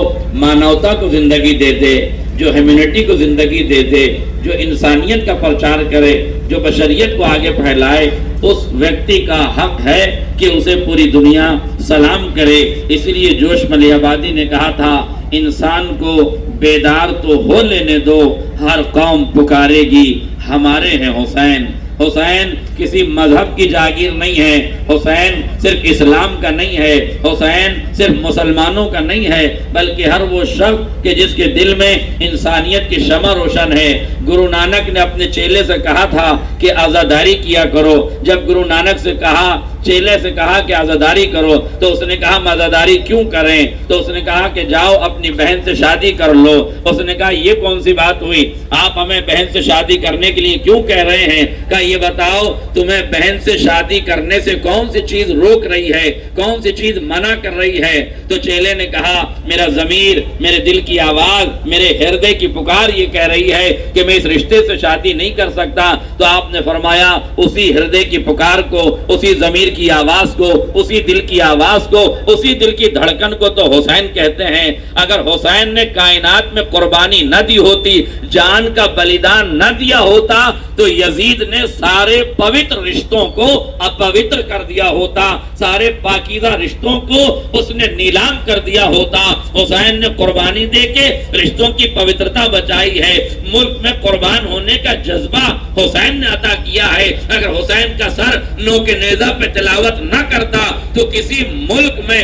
مانوتا کو زندگی دیتے، جو ہیومینٹی کو زندگی دیتے، جو انسانیت کا پرچار کرے، جو بشریت کو آگے پھیلائے، اس ویکتی کا حق ہے کہ اسے پوری دنیا سلام کرے۔ اس لیے جوش ملی آبادی نے کہا تھا، انسان کو بیدار تو ہو لینے دو، ہر قوم پکارے گی ہمارے ہیں حسین۔ حسین کسی مذہب کی جاگیر نہیں ہے، حسین صرف اسلام کا نہیں ہے، حسین صرف مسلمانوں کا نہیں ہے، بلکہ ہر وہ شخص کہ جس کے دل میں انسانیت کی شمع روشن ہے۔ گرو نانک نے اپنے چیلے سے کہا تھا کہ عزاداری کیا کرو۔ جب گرو نانک سے کہا، چیلے سے کہا کہ عزاداری کرو، تو اس نے کہا ہم عزاداری کیوں کریں؟ تو اس نے کہا کہ جاؤ اپنی بہن سے شادی کر لو۔ اس نے کہا یہ کون سی بات ہوئی، آپ ہمیں بہن سے شادی کرنے کے لیے کیوں کہہ رہے ہیں؟ کہا یہ بتاؤ تمہیں بہن سے شادی کرنے سے کون سی چیز روک رہی ہے، کون سی چیز منع کر رہی ہے؟ تو چیلے نے کہا میرا ضمیر، میرے دل کی آواز، میرے ہردے کی پکار یہ کہہ رہی ہے کہ میں اس رشتے سے شادی نہیں کر سکتا۔ تو آپ نے فرمایا اسی ہردے کی پکار کو، اسی ضمیر کی آواز کو، اسی دل کی آواز کو، اسی دل کی دھڑکن کو تو حسین کہتے ہیں۔ اگر حسین نے کائنات میں قربانی نہ دی ہوتی، جان کا بلیدان نہ دیا ہوتا، تو یزید نے سارے پوتر رشتوں کو اپوتر کر دیا ہوتا، سارے پاکیزہ رشتوں کو اس نے نیلام کر دیا ہوتا۔ حسین نے قربانی دے کے رشتوں کی پوترتا بچائی ہے۔ ملک میں قربان ہونے کا جذبہ حسین نے عطا کیا ہے۔ اگر حسین کا سر نوک نیزہ پہ تلاوت نہ کرتا تو کسی ملک میں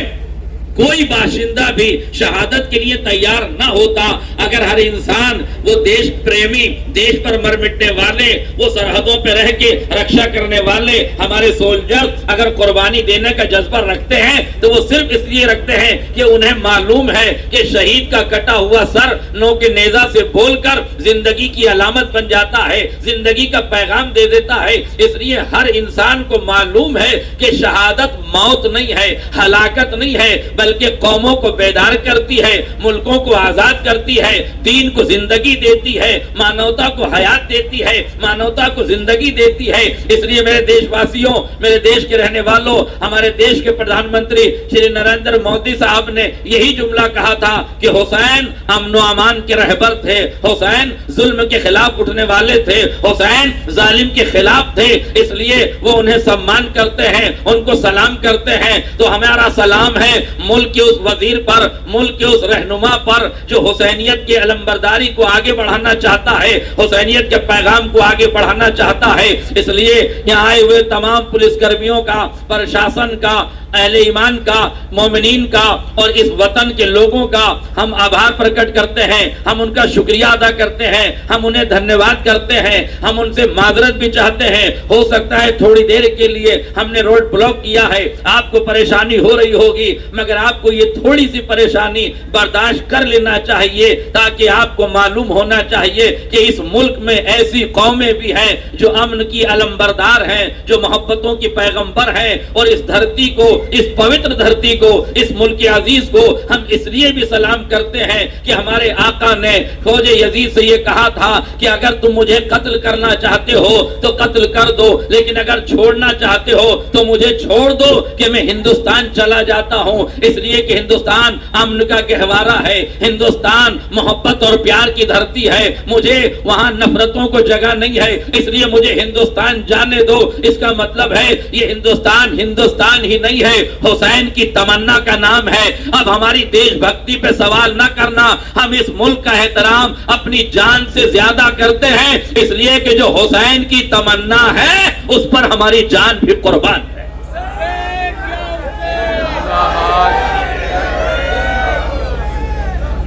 کوئی باشندہ بھی شہادت کے لیے تیار نہ ہوتا۔ اگر ہر انسان، وہ دیش پریمی، دیش پر مر مٹنے والے، وہ سرحدوں پہ رہ کے رکشا کرنے والے ہمارے سولجر اگر قربانی دینے کا جذبہ رکھتے ہیں تو وہ صرف اس لیے رکھتے ہیں کہ انہیں معلوم ہے کہ شہید کا کٹا ہوا سر نوک نیزہ سے بول کر زندگی کی علامت بن جاتا ہے، زندگی کا پیغام دے دیتا ہے۔ اس لیے ہر انسان کو معلوم ہے کہ شہادت موت نہیں ہے، ہلاکت نہیں ہے، بلکہ قوموں کو بیدار کرتی ہے، ملکوں کو آزاد کرتی ہے، دین کو زندگی دیتی ہے، مانوتا کو حیات دیتی ہے، مانوتا کو زندگی دیتی ہے۔ اس لیے میرے دیش واسیوں، میرے دیش کے رہنے والوں، ہمارے دیش کے پردھان منتری شری نریندر مودی صاحب نے یہی جملہ کہا تھا کہ حسین امن و امان کے رہبر تھے، حسین ظلم کے خلاف اٹھنے والے تھے، حسین ظالم کے خلاف تھے، اس لیے وہ انہیں سمان کرتے ہیں، ان کو سلام کرتے ہیں۔ تو ہمارا سلام ہے ملک کے اس وزیر پر، ملک کے اس رہنما پر جو حسینیت کے علمبرداری کو آگے بڑھانا چاہتا ہے، حسینیت کے پیغام کو آگے بڑھانا چاہتا ہے۔ اس لیے یہاں آئے ہوئے تمام پولیس کرمیوں کا، پرشاسن کا، اہل ایمان کا، مومنین کا اور اس وطن کے لوگوں کا ہم آبھار پرکٹ کرتے ہیں، ہم ان کا شکریہ ادا کرتے ہیں، ہم انہیں دھنیواد کرتے ہیں، ہم ان سے معذرت بھی چاہتے ہیں۔ ہو سکتا ہے تھوڑی دیر کے لیے ہم نے روڈ بلاک کیا ہے، آپ کو پریشانی ہو رہی ہوگی، مگر آپ کو یہ تھوڑی سی پریشانی برداشت کر لینا چاہیے، تاکہ آپ کو معلوم ہونا چاہیے کہ اس ملک میں ایسی قومیں بھی ہیں جو امن کی علمبردار ہیں، جو محبتوں کی پیغمبر ہیں، اور اس دھرتی کو، اس پوتر دھرتی کو، اس ملک عزیز کو ہم اس لیے بھی سلام کرتے ہیں کہ ہمارے آقا نے فوج یزید سے یہ کہا تھا کہ اگر تم مجھے قتل کرنا چاہتے ہو تو قتل کر دو، لیکن اگر چھوڑنا چاہتے ہو تو مجھے چھوڑ دو کہ میں ہندوستان چلا جاتا ہوں، اس لیے کہ ہندوستان امن کا گہوارہ ہے، ہندوستان محبت اور پیار کی دھرتی ہے، مجھے وہاں نفرتوں کو جگہ نہیں ہے، اس لیے مجھے ہندوستان جانے دو۔ اس کا مطلب ہے یہ ہندوستان ہندوستان ہی نہیں ہے، حسین کی تمنا کا نام ہے۔ اب ہماری دیش بھکتی پہ سوال نہ کرنا، ہم اس ملک کا احترام اپنی جان سے زیادہ کرتے ہیں، اس لیے کہ جو حسین کی تمنا ہے اس پر ہماری جان بھی قربان ہے۔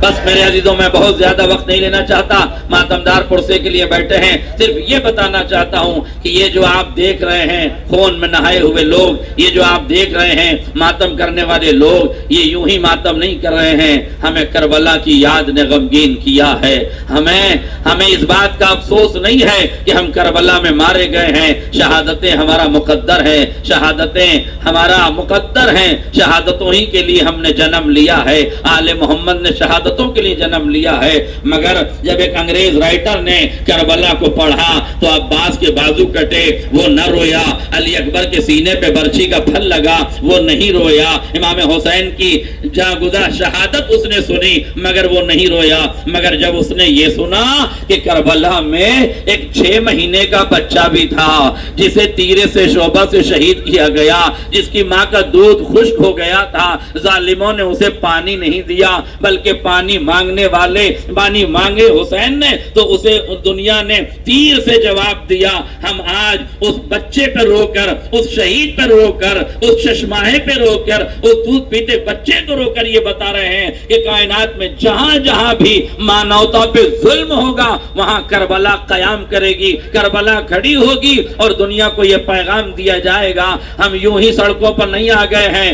بس میرے عزیزوں، میں بہت زیادہ وقت نہیں لینا چاہتا، ماتمدار پرسے کے لیے بیٹھے ہیں، صرف یہ بتانا چاہتا ہوں کہ یہ جو آپ دیکھ رہے ہیں خون میں نہائے ہوئے لوگ، یہ جو آپ دیکھ رہے ہیں ماتم کرنے والے لوگ، یہ یوں ہی ماتم نہیں کر رہے ہیں، ہمیں کربلا کی یاد نے غمگین کیا ہے۔ ہمیں اس بات کا افسوس نہیں ہے کہ ہم کربلا میں مارے گئے ہیں، شہادتیں ہمارا مقدر ہے، شہادتیں ہمارا مقدر ہیں، شہادتوں ہی کے لیے ہم نے جنم لیا ہے، آل محمد نے شہادتوں کے لیے جنم لیا ہے۔ مگر جب ایک انگریز رائٹر نے کربلا کو پڑھا تو عباس کے بازو کٹے، وہ نہ رویا، علی اکبر کے سینے پہ برچھی کا پھل لگا، وہ نہیں رویا، امام حسین کی جاگزہ شہادت اس نے سنی مگر وہ نہیں رویا۔ مگر جب اس نے یہ سنا کہ کربلا میں ایک 6 مہینے کا بچہ بھی تھا جسے تیرے سے شعبہ سے شہید کیا گیا، جس کی ماں کا دودھ خشک ہو گیا تھا، ظالموں نے اسے پانی نہیں دیا بلکہ پانی پانی مانگے حسین نے تو اسے دنیا نے تیر سے جواب دیا۔ ہم آج اس بچے پہ رو کر، اس شہید پہ رو کر، اس ششماہے پہ رو کر، اس دودھ پیتے بچے کو رو کر یہ بتا رہے ہیں کہ کائنات میں جہاں جہاں بھی مانوتا پہ ظلم ہوگا وہاں کربلا قیام کرے گی، کربلا کھڑی ہوگی اور دنیا کو یہ پیغام دیا جائے گا۔ ہم یوں ہی سڑکوں پر نہیں آ گئے ہیں،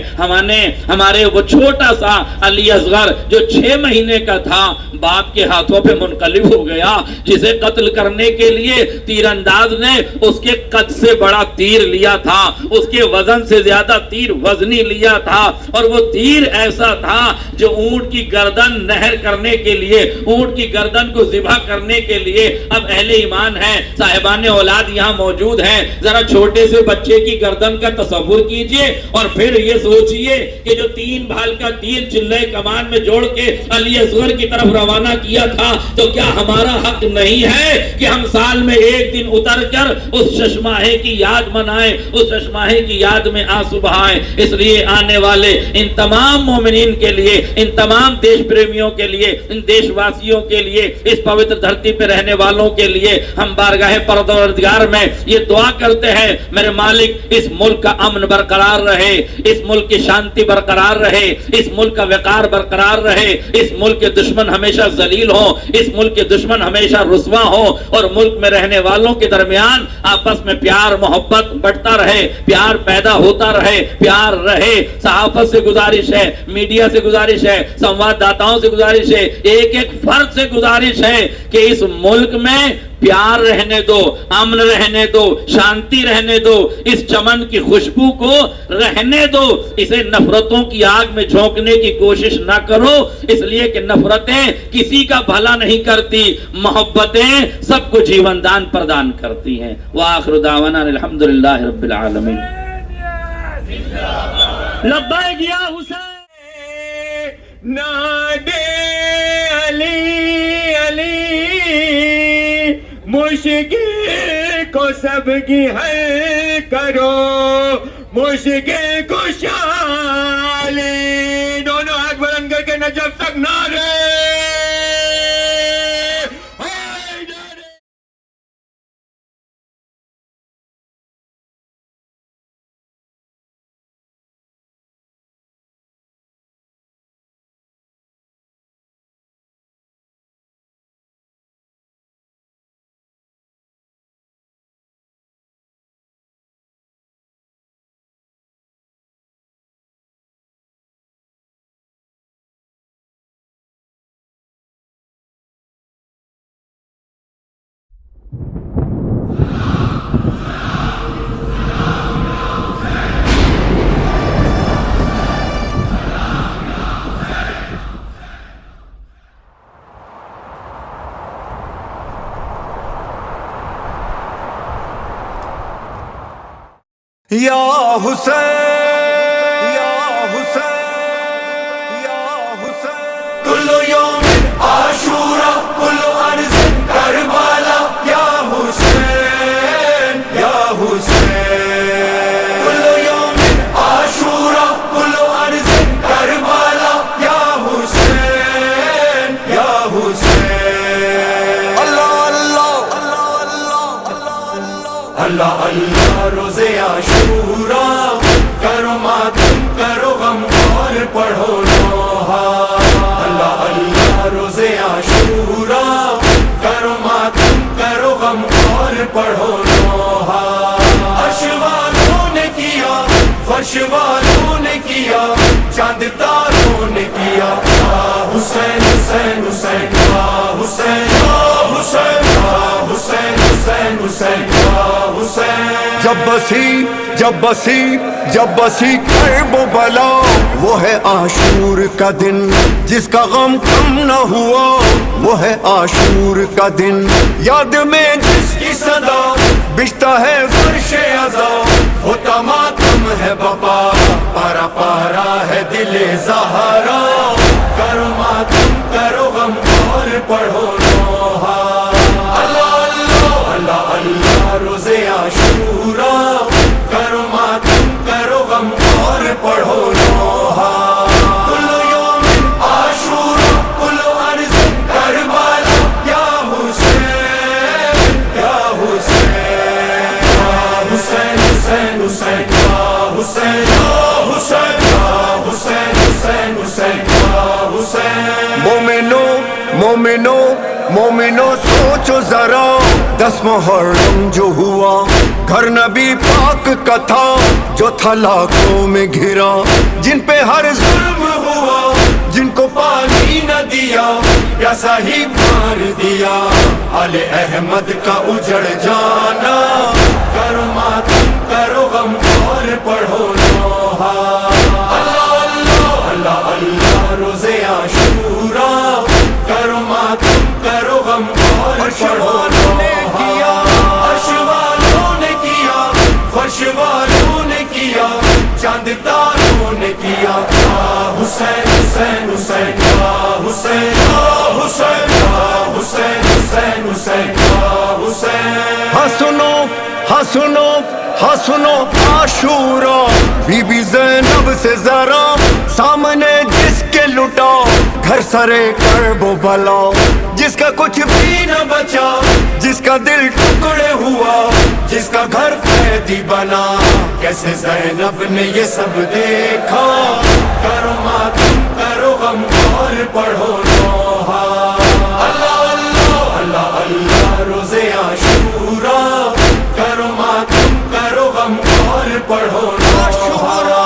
ہمارے وہ چھوٹا سا علی اصغر جو 6 مہینے کا تھا باپ کے ہاتھوں پہ منقلب ہو گیا، جسے قتل کرنے کے لیے تیر انداز نے اس کے قد سے بڑا تیر لیا تھا، اس کے وزن سے زیادہ تیر وزنی لیا تھا، اور وہ تیر ایسا تھا جو اونٹ کی گردن نہر کرنے کے لیے، اونٹ کی گردن کو ذبح کرنے کے لیے۔ اب اہل ایمان ہیں، صاحبان اولاد یہاں موجود ہیں، ذرا چھوٹے سے بچے کی گردن کا تصور کیجئے اور پھر یہ سوچئے کہ جو 3 بھال کا تیر چلے کمان میں جوڑ کے علی اصغر کی طرف روانہ کیا تھا، تو کیا ہمارا حق نہیں ہے کہ ہم سال میں ایک دن اتر کر اس ششماہے کی یاد منائیں، اس ششماہے کی یاد میں آنسو بہائیں؟ اس لیے آنے والے ان تمام مومنین کے لیے، ان تمام دیش پریمیوں کے لیے، ان دیش واسیوں کے لیے، اس پوتر دھرتی پہ رہنے والوں کے لیے ہم بارگاہ پروردگار میں یہ دعا کرتے ہیں، میرے مالک اس ملک کا امن برقرار رہے، اس ملک کی شانتی برقرار رہے، اس ملک کا وقار برقرار رہے، اس ملک کے دشمن ہمیشہ ذلیل ہوں، اس ملک کے دشمن ہمیشہ رسوا ہوں، اور ملک میں رہنے والوں کے درمیان آپس میں پیار محبت بڑھتا رہے، پیار پیدا ہوتا رہے، پیار رہے۔ صحافت سے گزارش ہے، میڈیا سے گزارش ہے، سنواد داتاؤں سے گزارش ہے، ایک ایک فرد سے گزارش ہے کہ اس ملک میں پیار رہنے دو، امن رہنے دو، شانتی رہنے دو، اس چمن کی خوشبو کو رہنے دو، اسے نفرتوں کی آگ میں جھونکنے کی کوشش نہ کرو، اس لیے کہ نفرتیں کسی کا بھلا نہیں کرتی، محبتیں سب کو جیون دان پردان کرتی ہیں۔ وآخر دعوانا الحمدللہ رب العالمین۔ لبیک یا حسین نادے علی علی، مشکل کو سب کی حل کرو، مشکل کو شالی دو سے کہ نجف تک نعرے یا حسین یا حسین یا حسین کل یوم عاشورا کل ارض کربلا یا حسین یا حسین کل یوم عاشورا کل ارض کربلا یا حسین یا حسین اللہ اللہ اللہ اللہ اللہ اللہ اللہ روزے عاشورا کرو ماتم کرو غم اور پڑھو نوحہ اللہ اللہ روزے عاشورا کرو ماتم کرو غم اور پڑھو نوحہ عرش والوں نے کیا فرش والوں نے کیا چاند تاروں نے کیا حسین حسین حسین حسین حسین حسین حسین حسین حسین جب بسی کرب و بلا وہ ہے عاشور کا دن جس کا غم کم نہ ہوا وہ ہے عاشور کا دن یاد میں جس کی صدا بجتا ہے فرش عزا ہوتا ماتم ہے بپا پارا پارا ہے دل زہرا کرو ماتم کرو غم اور پڑھو نوحہ اللہ اللہ اللہ اللہ روزے عاشورا کرو ماتم کرو غم اور پڑھو نوحہ کل یوم عاشورا کل ارض کربلا یا حسین یا حسین حسین حسین حسین حسین حسین حسین حسین حسین حسین مومنو سوچو ذرا 10 محرم جو ہوا گھر نبی پاک کا تھا جو تھا لاکھوں میں گھرا جن پہ ہر ظلم ہوا جن کو پانی نہ دیا پیاسا ہی مار دیا آل احمد کا اجڑ جانا کرو ماتم کرو غم اور پڑھو نوحہ اللہ اللہ اللہ اللہ روزے عاشورا کرو ماتم کرو غم اور پڑھو نوحہ عرش والوں نے کیا فرش والوں نے کیا چاند تاروں نے کیا حسین حسین حسین حسین حسین حسین حسین حسین حسین ہاں سنو عاشورا بی بی زینب سے ذرا سامنے جس کے لٹا گھر سرے کرب و بلا جس کا کچھ بھی نہ بچا جس کا دل ٹکڑے ہوا جس کا گھر قیدی بنا کیسے زینب نے یہ سب دیکھا کرو ماتم کرو غم اور پڑھو نوحہ اللہ اللہ اللہ اللہ روزے عاشورا کرو ماتم کرو غم اور پڑھو نوحہ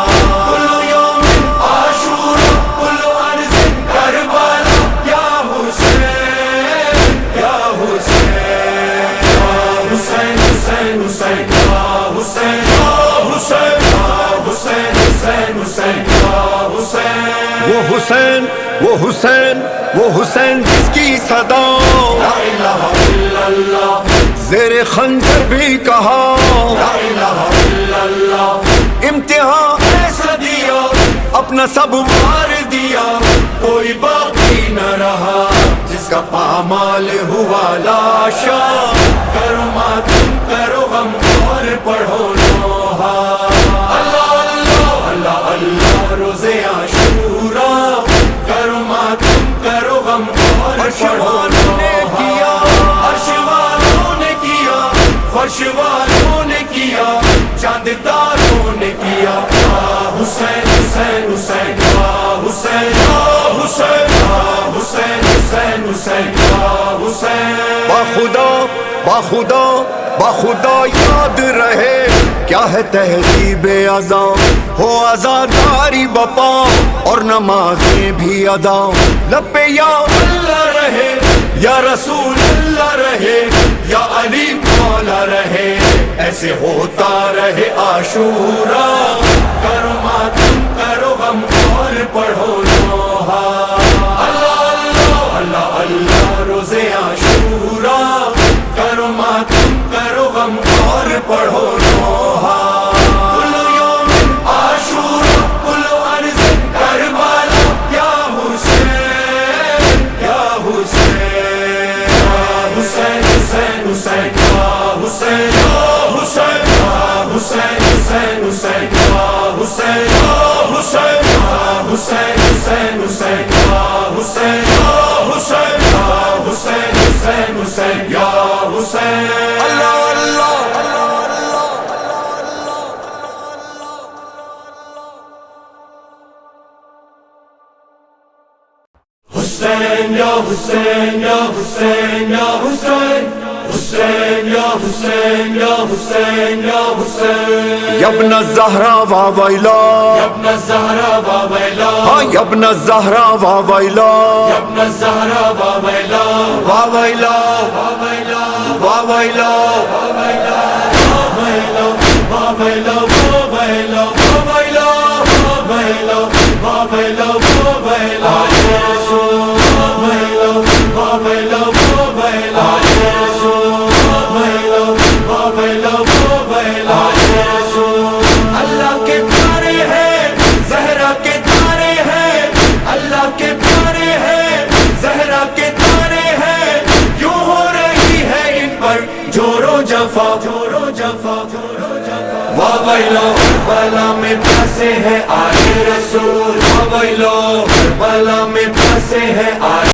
کل یوم عاشورا کل ارض کربلا یا حسین یا حسین حسین حسین حسین حسین حسین حسین حسین حسین حسین وہ حسین جس کی صدا لا الہ الا اللہ زیر خنجر بھی کہا لا الہ الا اللہ امتحان ایسا دیا اپنا سب مار دیا کوئی باقی نہ رہا جس کا پامال ہوا لاشا کرو ماتم کرو غم اور پڑھو نوحہ اللہ اللہ اللہ اللہ روزے عاشورا کرو باخدا باخدا یاد رہے کیا ہے تہذیب ازاں، ہو عزاداری بپا اور نمازیں بھی ادا، لب پہ یا اللہ رہے یا رسول اللہ رہے یا علی مولا رہے، ایسے ہوتا رہے عاشورا، کرو ماتم کرو غم اور پڑھو نوحہ، اللہ اللہ اللہ اللہ روزے عاشورا، کرو ماتم کرو غم اور پڑھو نوحہ، کل یوم عاشورا کل ارض کربلا، یا حسین یا حسین یا حسین حسین حسین یا حسین یا حسین یا حسین حسین حسین یا حسین یا حسین یا حسین حسین حسین یا حسین یا حسین یا حسین حسین حسین یا حسین، اللہ اللہ حسین یا حسین یا حسین یا حسین، حسین یا حسین یا حسین یا حسین، یا ابن الزہرا وا ویلا، یا ابن الزہرا وا ویلا، ہاں یا ابن الزہرا وا ویلا، یا ابن الزہرا وا ویلا، وا ویلا وا ویلا وا ویلا وا ویلا وا ویلا وا ویلا وا ویلا وا ویلا وا ویلا وا ویلا یا رسول وا ویلا وا ویلا وا ویلا یا رسول وا ویلا وا ویلا وا ویلا یا رسول، اللہ کے پیارے ہیں زہرا کے تارے ہیں، اللہ کے پیارے ہیں زہرا کے تارے ہیں، کیوں ہو رہی ہے ان پر جورو جفا جورو جفا جورو جفا، وا ویلا کربلا میں پھنسے ہیں آل رسول، وا ویلا کربلا میں پھنسے ہیں آل